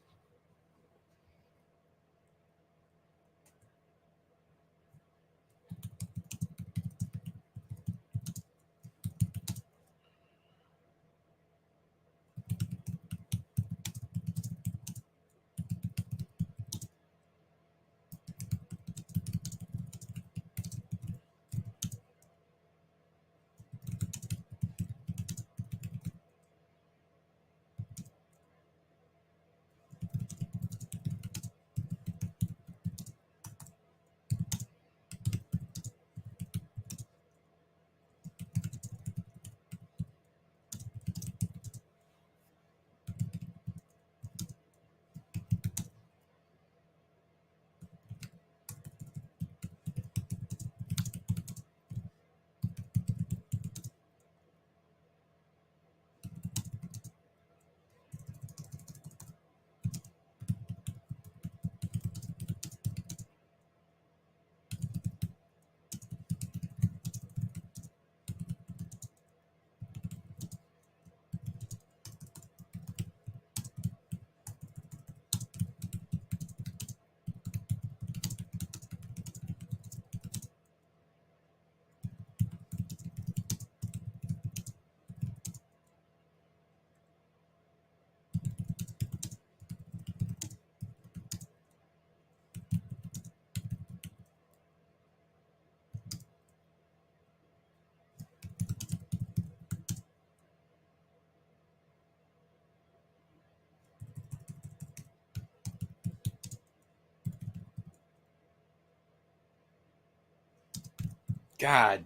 God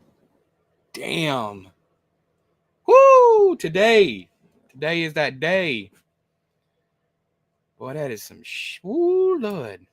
damn. Woo! Today is that day. Boy, that is some Woo, Lord.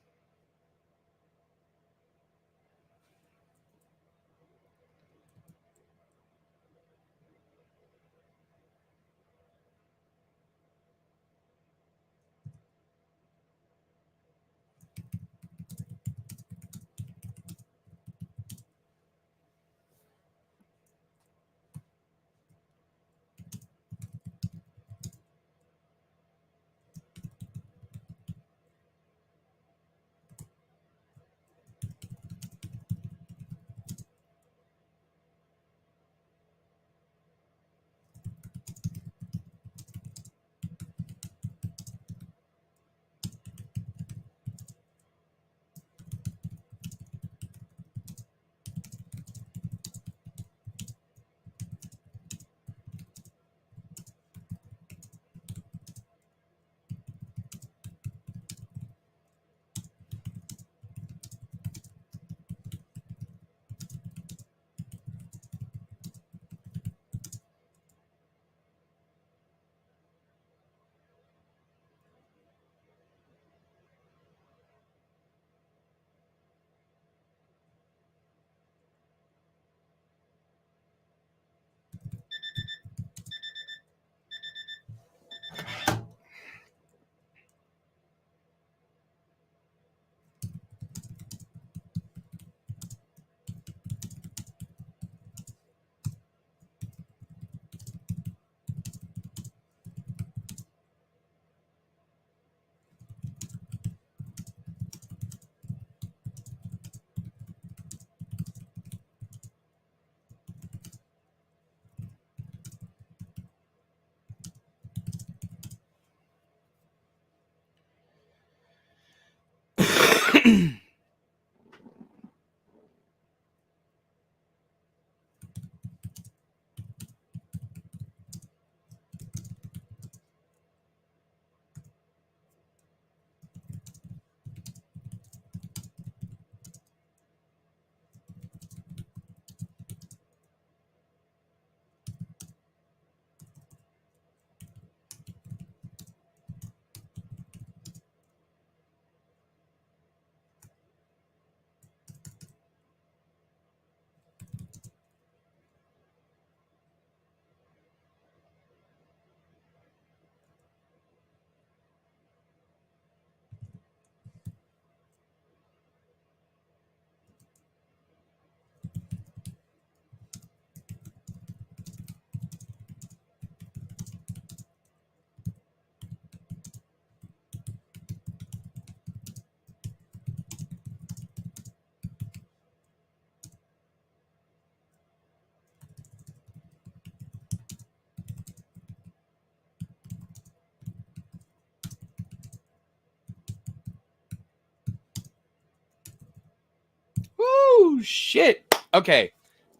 Oh, shit. Okay.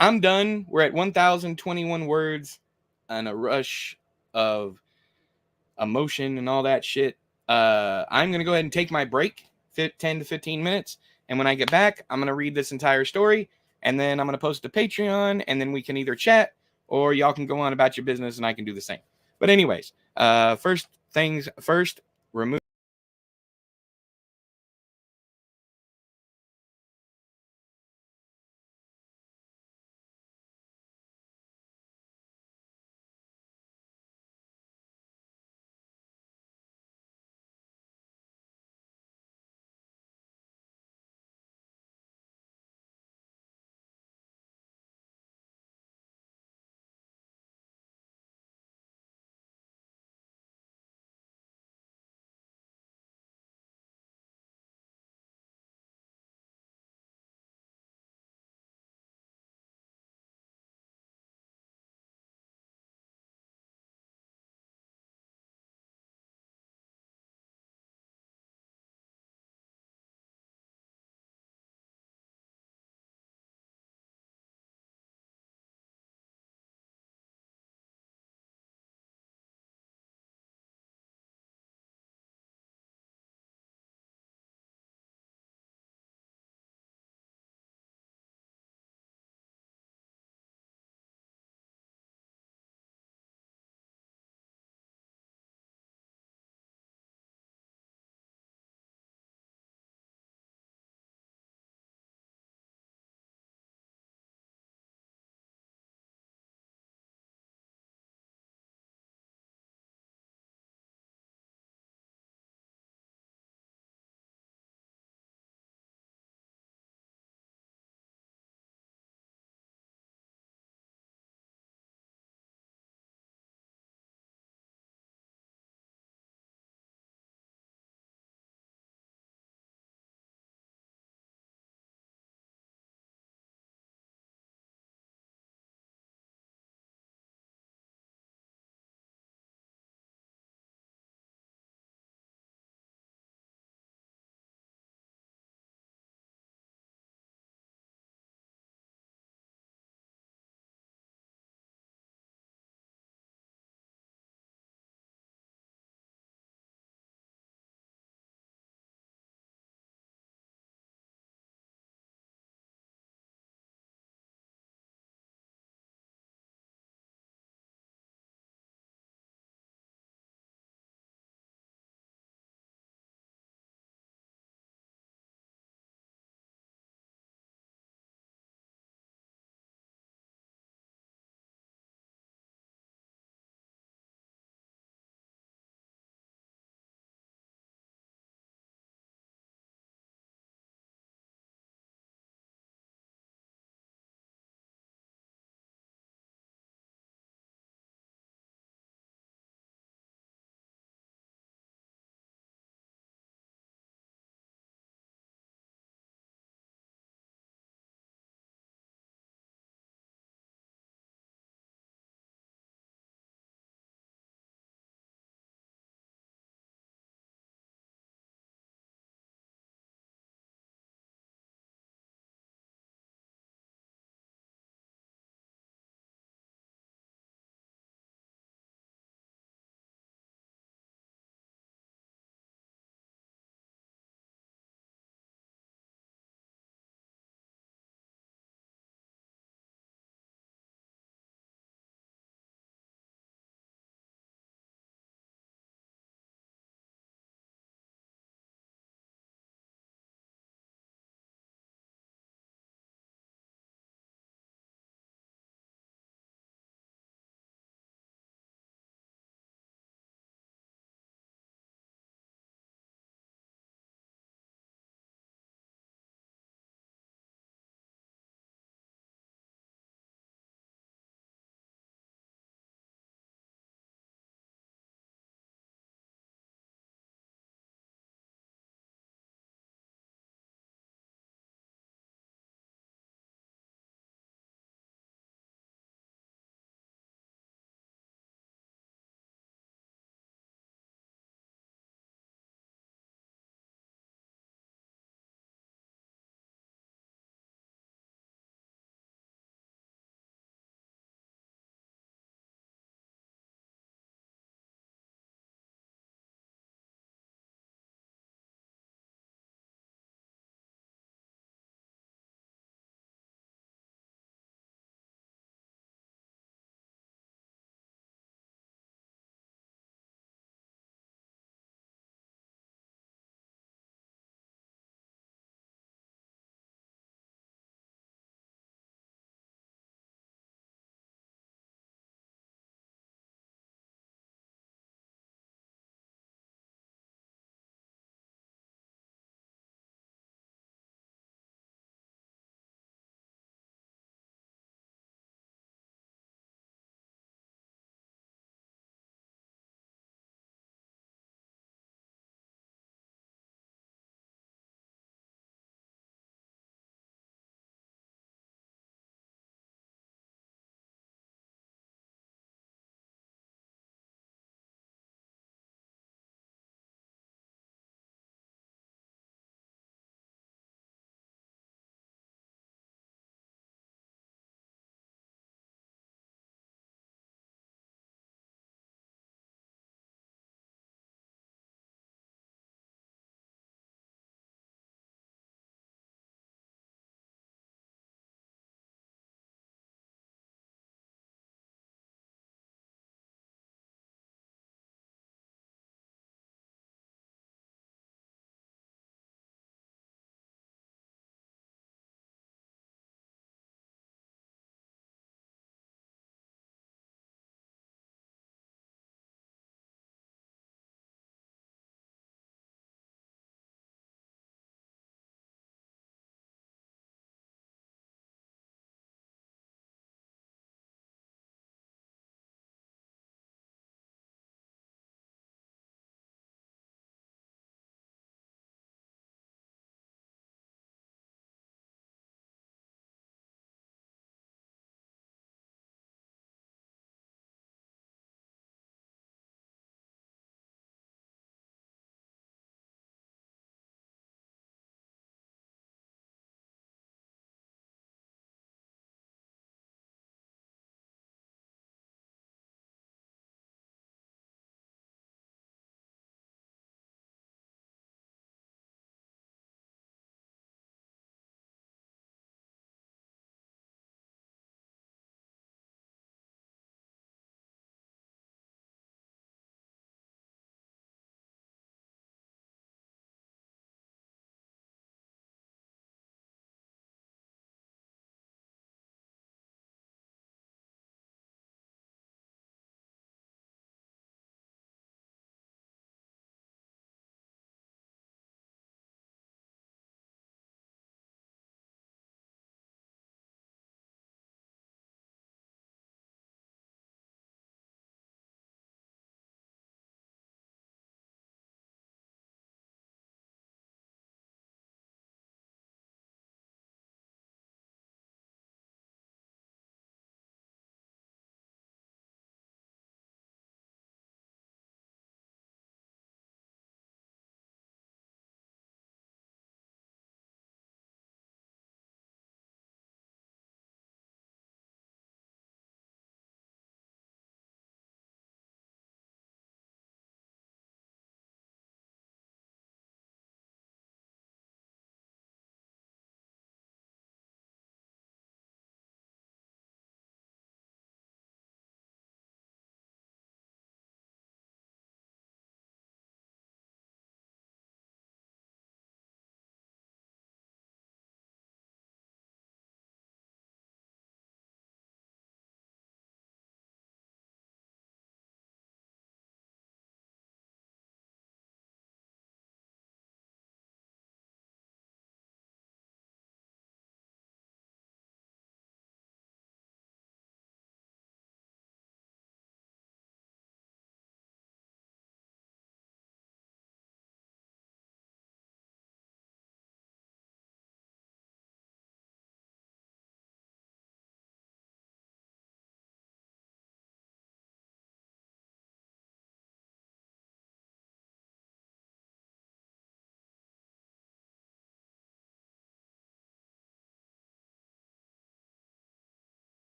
I'm done. We're at 1,021 words and a rush of emotion and all that shit. I'm going to go ahead and take my break, 10 to 15 minutes. And when I get back, I'm going to read this entire story. And then I'm going to post to Patreon. And then we can either chat or y'all can go on about your business and I can do the same. But anyways, first things first, remove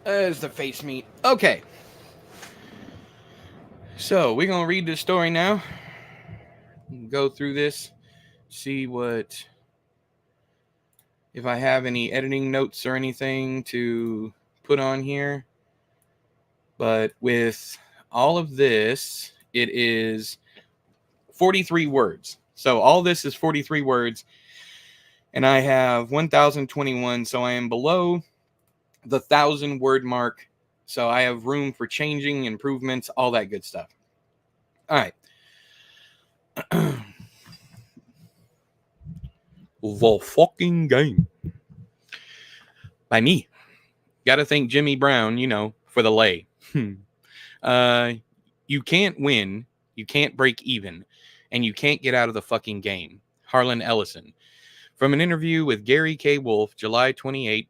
There's the face meat. Okay. So, we're going to read this story now. Go through this. See what... if I have any editing notes or anything to put on here. But with all of this, it is 43 words. So all this is 43 words. And I have 1,021. So I am below the 1,000 word mark. So I have room for changing, improvements, all that good stuff. All right. The fucking game. By me. Gotta thank Jimmy Brown, for the lay. You can't win, you can't break even, and you can't get out of the fucking game. Harlan Ellison. From an interview with Gary K. Wolfe, July 28,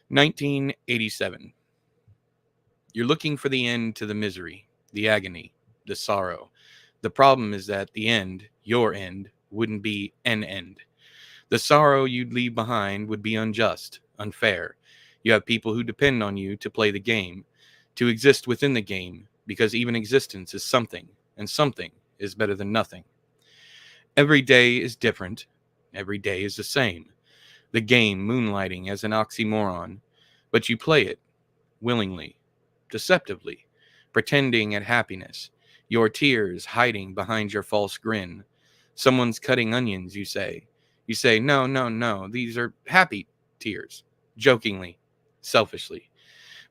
1987. You're looking for the end to the misery, the agony, the sorrow. The problem is that the end, your end, wouldn't be an end. The sorrow you'd leave behind would be unjust, unfair. You have people who depend on you to play the game, to exist within the game, because even existence is something, and something is better than nothing. Every day is different. Every day is the same. The game moonlighting as an oxymoron, but you play it willingly, deceptively, pretending at happiness, your tears hiding behind your false grin. Someone's cutting onions, you say. You say, no, no, no, these are happy tears, jokingly, selfishly,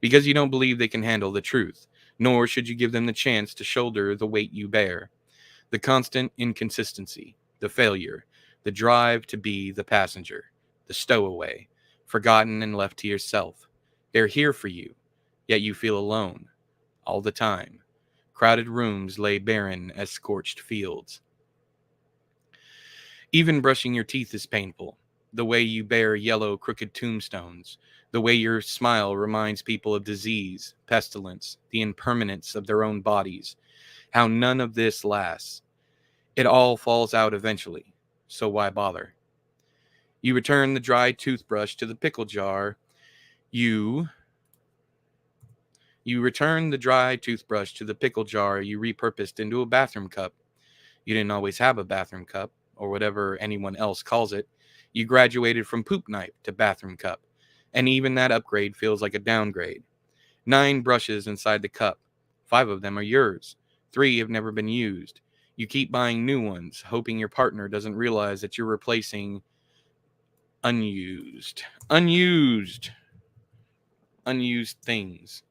because you don't believe they can handle the truth, nor should you give them the chance to shoulder the weight you bear. The constant inconsistency, the failure, the drive to be the passenger, the stowaway, forgotten and left to yourself. They're here for you, yet you feel alone, all the time. Crowded rooms lay barren as scorched fields. Even brushing your teeth is painful. The way you bear yellow, crooked tombstones. The way your smile reminds people of disease, pestilence, the impermanence of their own bodies. How none of this lasts. It all falls out eventually, so why bother? You return the dry toothbrush to the pickle jar. You return the dry toothbrush to the pickle jar you repurposed into a bathroom cup. You didn't always have a bathroom cup, or whatever anyone else calls it. You graduated from poop knife to bathroom cup, and even that upgrade feels like a downgrade. 9 brushes inside the cup. 5 of them are yours. 3 have never been used. You keep buying new ones, hoping your partner doesn't realize that you're replacing unused things,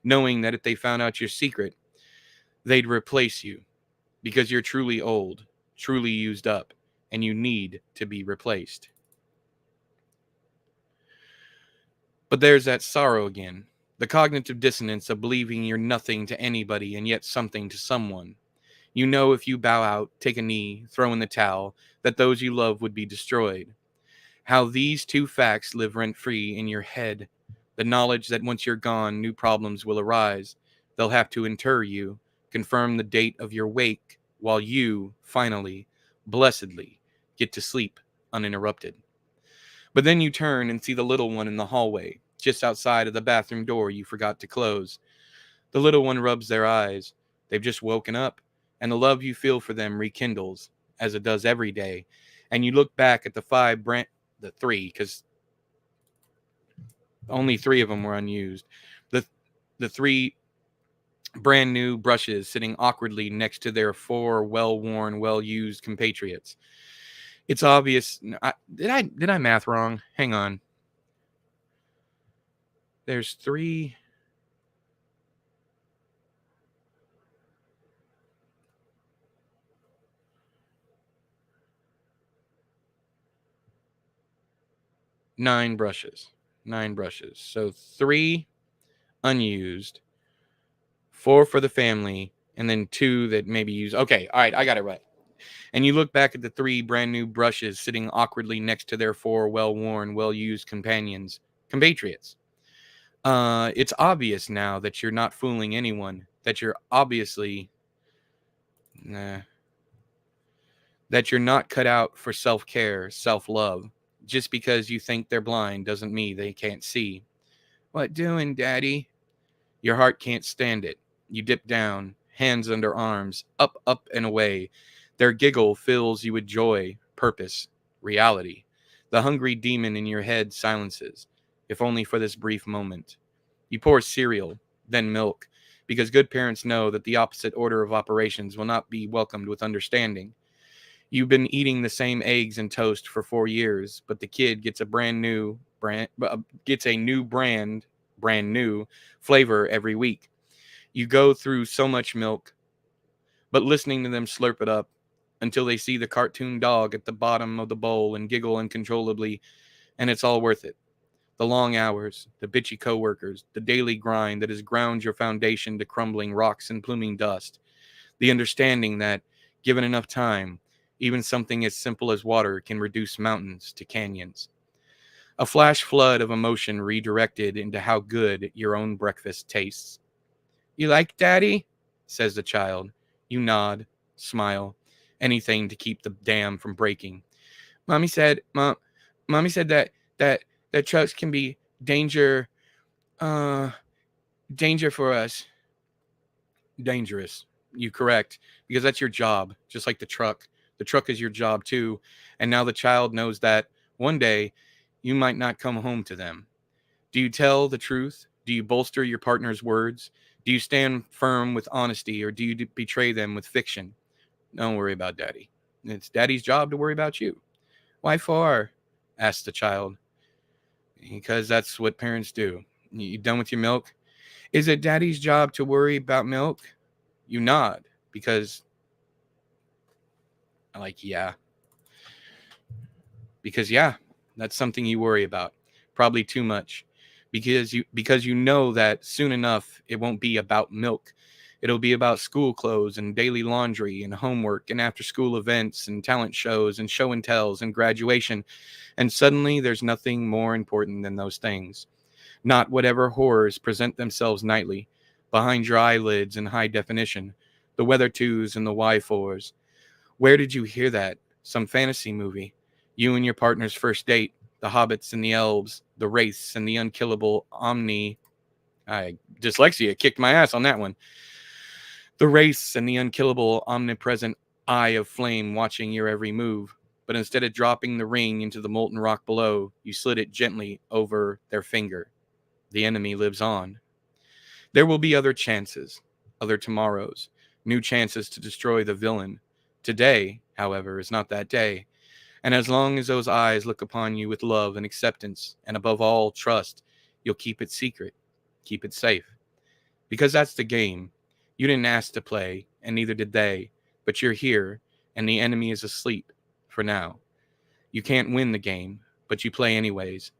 knowing that if they found out your secret, they'd replace you, because you're truly old, truly used up, and you need to be replaced. But there's that sorrow again, the cognitive dissonance of believing you're nothing to anybody and yet something to someone. You know if you bow out, take a knee, throw in the towel, that those you love would be destroyed. How these two facts live rent-free in your head. The knowledge that once you're gone, new problems will arise. They'll have to inter you, confirm the date of your wake, while you, finally, blessedly, get to sleep uninterrupted. But then you turn and see the little one in the hallway, just outside of the bathroom door you forgot to close. The little one rubs their eyes. They've just woken up, and the love you feel for them rekindles, as it does every day. And you look back at the 3, because only 3 of them were unused. The 3 brand new brushes sitting awkwardly next to their 4 well-worn, well-used compatriots. It's obvious. Did I math wrong? Hang on. There's 3. Nine brushes. So 3 unused, 4 for the family, and then 2 that maybe use. Okay, all right, I got it right. And you look back at the 3 brand new brushes sitting awkwardly next to their 4 well-worn, well-used compatriots. It's obvious now that you're not fooling anyone, that you're that you're not cut out for self-care, self-love. Just because you think they're blind doesn't mean they can't see. What doing, Daddy? Your heart can't stand it. You dip down, hands under arms, up, up, and away. Their giggle fills you with joy, purpose, reality. The hungry demon in your head silences, if only for this brief moment. You pour cereal, then milk, because good parents know that the opposite order of operations will not be welcomed with understanding. You've been eating the same eggs and toast for 4 years, but the kid gets a brand new flavor every week. You go through so much milk, but listening to them slurp it up until they see the cartoon dog at the bottom of the bowl and giggle uncontrollably, and it's all worth it. The long hours, the bitchy coworkers, the daily grind that has ground your foundation to crumbling rocks and pluming dust. The understanding that, given enough time, even something as simple as water can reduce mountains to canyons. A flash flood of emotion redirected into how good your own breakfast tastes. You like Daddy? Says the child. You nod, smile, anything to keep the dam from breaking. Mommy said, Mommy said that trucks can be uh, danger for us. Dangerous. You correct, because that's your job, just like the truck. The truck is your job too, and now the child knows that one day you might not come home to them. Do you tell the truth? Do you bolster your partner's words? Do you stand firm with honesty, or do you betray them with fiction? Don't worry about Daddy. It's Daddy's job to worry about you. Why for? Asked the child. Because that's what parents do. You done with your milk? Is it Daddy's job to worry about milk? You nod, because yeah. Because yeah, that's something you worry about. Probably too much. Because you know that soon enough it won't be about milk. It'll be about school clothes and daily laundry and homework and after school events and talent shows and show and tells and graduation. And suddenly there's nothing more important than those things. Not whatever horrors present themselves nightly, behind your eyelids in high definition, the weather twos and the Y4s. Where did you hear that? Some fantasy movie. You and your partner's first date, the hobbits and the elves, the wraiths and the unkillable dyslexia kicked my ass on that one. The wraiths and the unkillable omnipresent eye of flame watching your every move. But instead of dropping the ring into the molten rock below, you slid it gently over their finger. The enemy lives on. There will be other chances, other tomorrows, new chances to destroy the villain. Today, however, is not that day. And as long as those eyes look upon you with love and acceptance, and above all, trust, you'll keep it secret, keep it safe. Because that's the game. You didn't ask to play, and neither did they, but you're here, and the enemy is asleep, for now. You can't win the game, but you play anyways.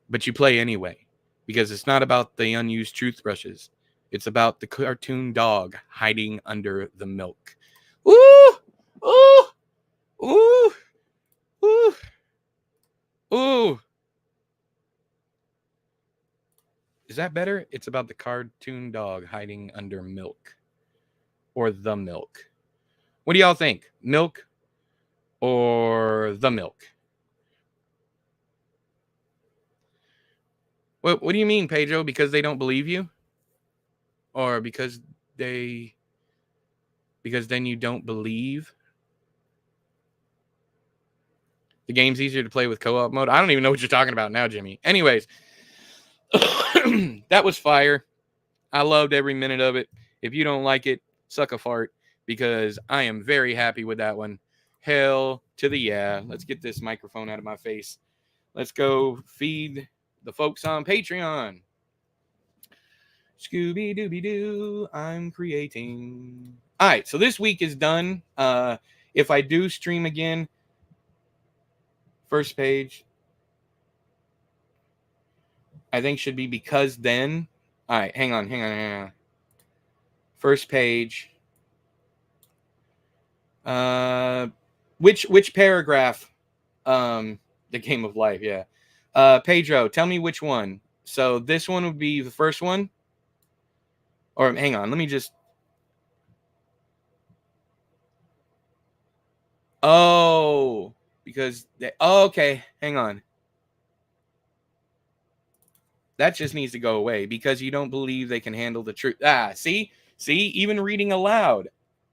But you play anyway, because it's not about the unused toothbrushes. It's about the cartoon dog hiding under the milk. Ooh! Ooh! Ooh! Ooh! Ooh! Is that better? It's about the cartoon dog hiding under milk. Or the milk. What do y'all think? Milk or the milk? What do you mean, Pedro? Because they don't believe you? Or because then you don't believe? The game's easier to play with co-op mode. I don't even know what you're talking about now, Jimmy. Anyways, that was fire. I loved every minute of it. If you don't like it, suck a fart, because I am very happy with that one. Hell to the yeah. Let's get this microphone out of my face. Let's go feed the folks on Patreon. Scooby Dooby Doo, I'm creating. All right, so this week is done. If I do stream again, first page, I think should be because then. All right, hang on. First page. Which paragraph? The Game of Life, yeah. Pedro, tell me which one. So this one would be the first one. Or hang on, let me just. Oh, because okay, hang on. That just needs to go away because you don't believe they can handle the truth. See, even reading aloud,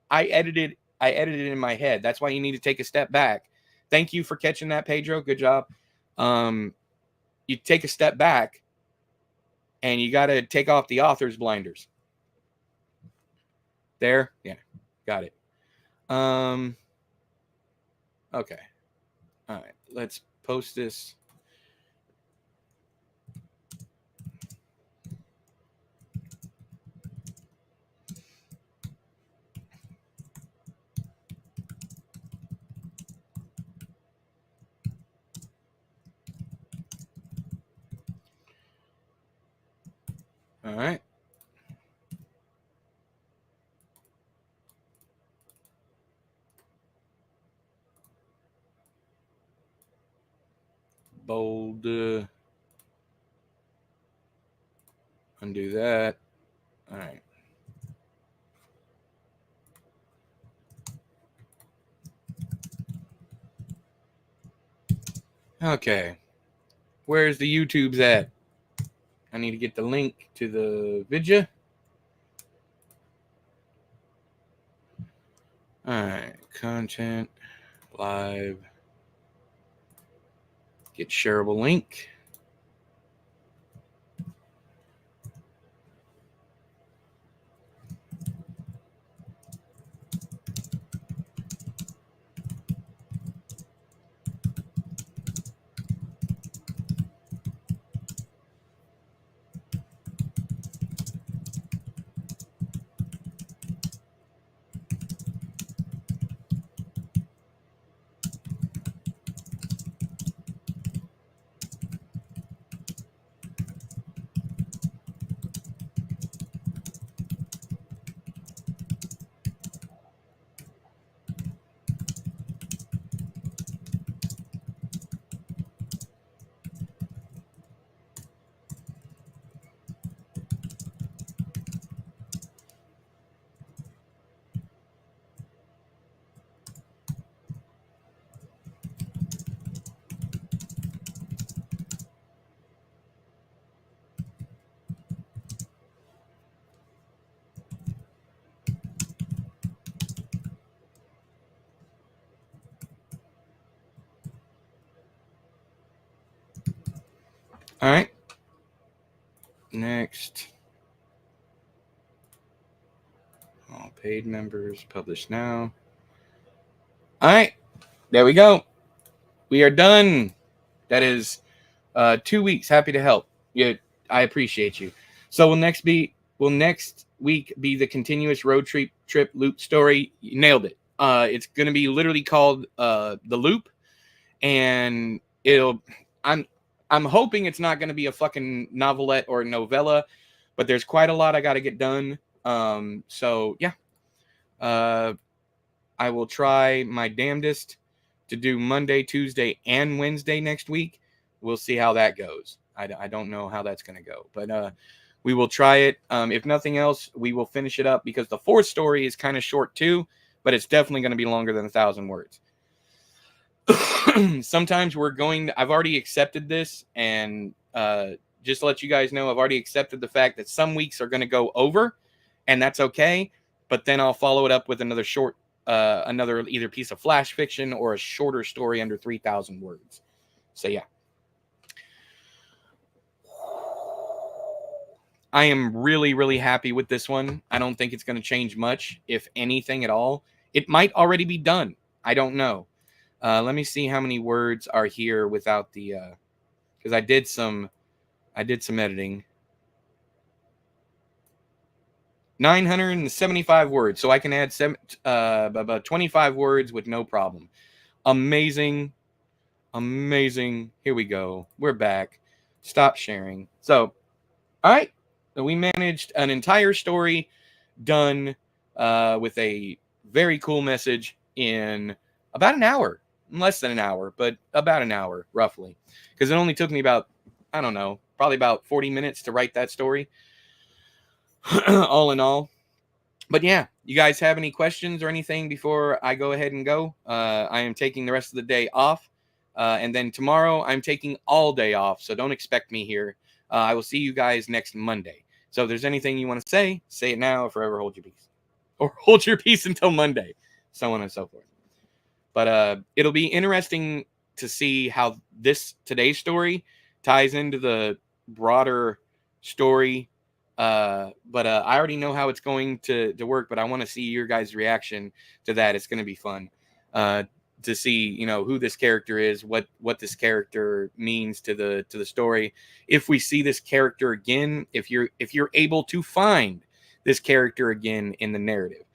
I edited it in my head. That's why you need to take a step back. Thank you for catching that, Pedro. Good job. You take a step back and you got to take off the author's blinders. There. Yeah. Got it. Okay. All right. Let's post this. All right. Bold. Undo that. All right. Okay. Where's the YouTube's at? I need to get the link to the video. All right. Content. Live. Get shareable link. All right. Next. All paid members, publish now. All right. There we go. We are done. That is 2 weeks. Happy to help. Yeah, I appreciate you. So will next week be the continuous road trip loop story? You nailed it. It's going to be literally called The Loop, and I'm hoping it's not going to be a fucking novelette or a novella, but there's quite a lot I got to get done. So yeah, I will try my damnedest to do Monday, Tuesday, and Wednesday next week. We'll see how that goes. I don't know how that's going to go, but we will try it. If nothing else, we will finish it up because the fourth story is kind of short too, but it's definitely going to be longer than 1,000 words. Sometimes I've already accepted this, and just to let you guys know, I've already accepted the fact that some weeks are going to go over, and that's okay. But then I'll follow it up with another short, another either piece of flash fiction or a shorter story under 3,000 words. So yeah. I am really, really happy with this one. I don't think it's going to change much, if anything at all. It might already be done. I don't know. Let me see how many words are here without the, because I did some editing. 975 words, so I can add about 25 words with no problem. Amazing. Here we go. We're back. Stop sharing. So, all right. So we managed an entire story done with a very cool message in about an hour. Less than an hour, but about an hour, roughly. Because it only took me about, I don't know, probably about 40 minutes to write that story. All in all. But yeah, you guys have any questions or anything before I go ahead and go? I am taking the rest of the day off. And then tomorrow I'm taking all day off, so don't expect me here. I will see you guys next Monday. So if there's anything you want to say it now or forever hold your peace. Or hold your peace until Monday, so on and so forth. But it'll be interesting to see how today's story ties into the broader story. But I already know how it's going to work, but I want to see your guys' reaction to that. It's going to be fun to see, who this character is, what this character means to the story. If we see this character again, if you're able to find this character again in the narrative,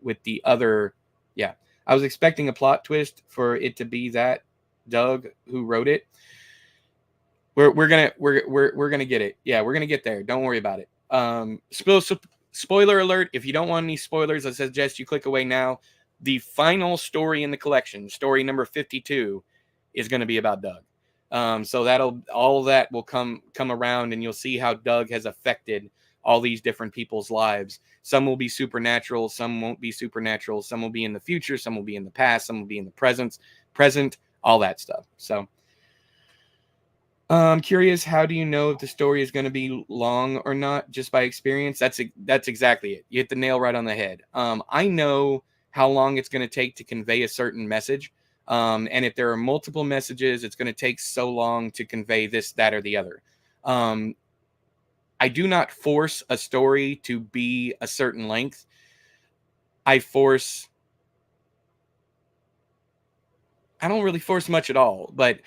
with the other, yeah. I was expecting a plot twist for it to be that Doug who wrote it. We're gonna get it. Yeah, we're gonna get there. Don't worry about it. Spoiler alert. If you don't want any spoilers, I suggest you click away now. The final story in the collection, story number 52, is going to be about Doug. So all that will come around, and you'll see how Doug has affected all these different people's lives. Some will be supernatural, some won't be supernatural, some will be in the future, some will be in the past, some will be in the present, all that stuff. So I'm curious, how do you know if the story is going to be long or not? Just by experience? That's exactly it. You hit the nail right on the head. I know how long it's going to take to convey a certain message. And if there are multiple messages, it's going to take so long to convey this, that, or the other. I do not force a story to be a certain length. I don't really force much at all, but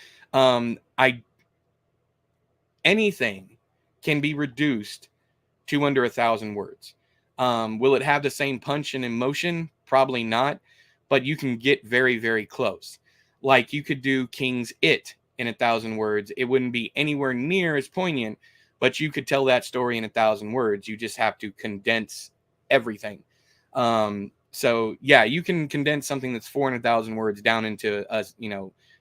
anything can be reduced to under 1,000 words. Will it have the same punch and emotion? Probably not, but you can get very, very close. Like you could do King's It in 1,000 words. It wouldn't be anywhere near as poignant, but you could tell that story in 1,000 words. You just have to condense everything. So yeah, you can condense something that's 400,000 words down into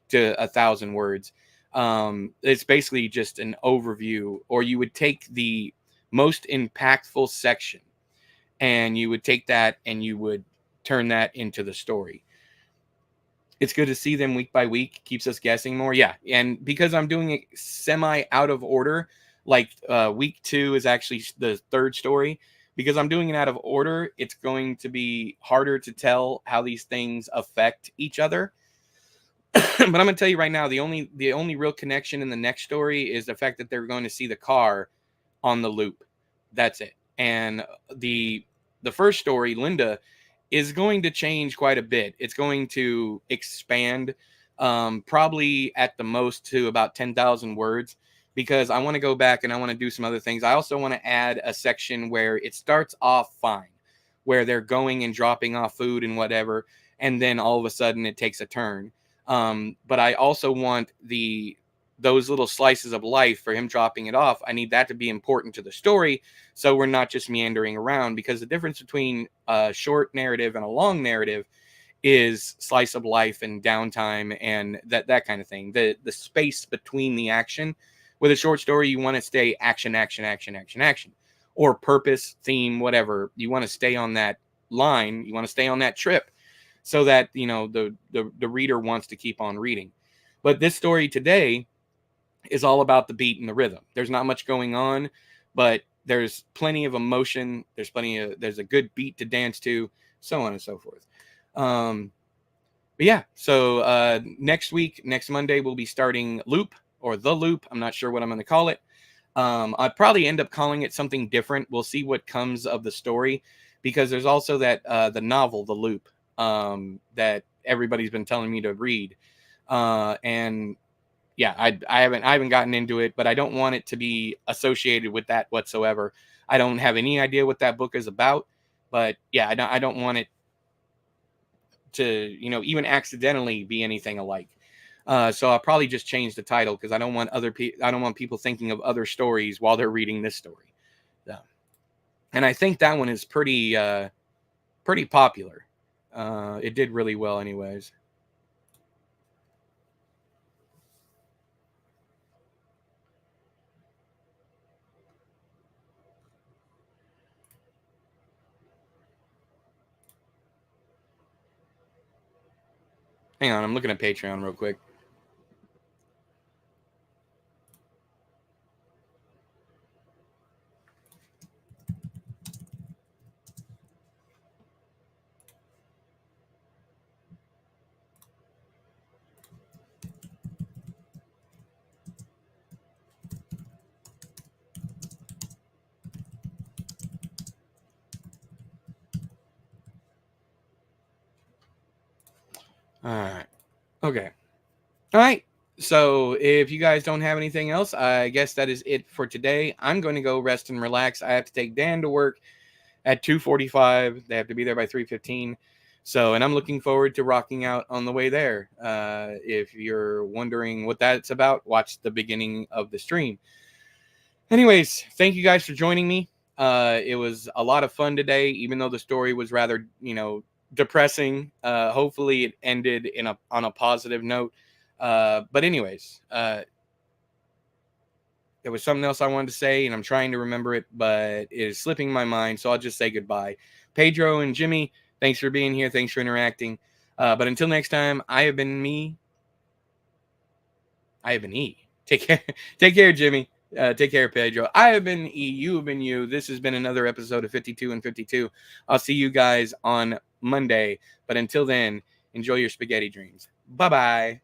to 1,000 words. It's basically just an overview, or you would take the most impactful section and you would take that and you would turn that into the story. It's good to see them week by week, keeps us guessing more. Yeah. And because I'm doing it semi out of order, like week 2 is actually the third story. Because I'm doing it out of order, it's going to be harder to tell how these things affect each other. But I'm going to tell you right now, the only real connection in the next story is the fact that they're going to see the car on the loop. That's it. And the first story, Linda, is going to change quite a bit. It's going to expand, probably at the most to about 10,000 words, because I want to go back and I want to do some other things. I also want to add a section where it starts off fine, where they're going and dropping off food and whatever, and then all of a sudden it takes a turn. But I also want those little slices of life for him dropping it off. I need that to be important to the story, so we're not just meandering around, because the difference between a short narrative and a long narrative is slice of life and downtime and that kind of thing. The space between the action. With a short story, you want to stay action, action, action, action, action, or purpose, theme, whatever. You want to stay on that line. You want to stay on that trip, so that the reader wants to keep on reading. But this story today is all about the beat and the rhythm. There's not much going on, but there's plenty of emotion. There's a good beat to dance to, so on and so forth. But yeah, so next Monday, we'll be starting Loop, or The Loop. I'm not sure what I'm going to call it. I'd probably end up calling it something different. We'll see what comes of the story, because there's also that the novel, The Loop, that everybody's been telling me to read. And yeah, I haven't gotten into it, but I don't want it to be associated with that whatsoever. I don't have any idea what that book is about, but yeah, I don't want it to, even accidentally be anything alike. So I'll probably just change the title, because I don't want people thinking of other stories while they're reading this story. So, and I think that one is pretty popular. It did really well anyways. Hang on, I'm looking at Patreon real quick. All right. Okay. All right. So if you guys don't have anything else, I guess that is it for today. I'm going to go rest and relax. I have to take Dan to work at 2:45. They have to be there by 3:15. So, and I'm looking forward to rocking out on the way there. If you're wondering what that's about, watch the beginning of the stream. Anyways, thank you guys for joining me. It was a lot of fun today, even though the story was rather, depressing. Hopefully, it ended on a positive note. But anyways, there was something else I wanted to say, and I'm trying to remember it, but it is slipping my mind. So I'll just say goodbye. Pedro and Jimmy, thanks for being here. Thanks for interacting. But until next time, I have been me. I have been E. Take care. Take care, Jimmy. Take care, Pedro. I have been E. You have been you. This has been another episode of 52 and 52. I'll see you guys on Monday. But until then, enjoy your spaghetti dreams. Bye-bye.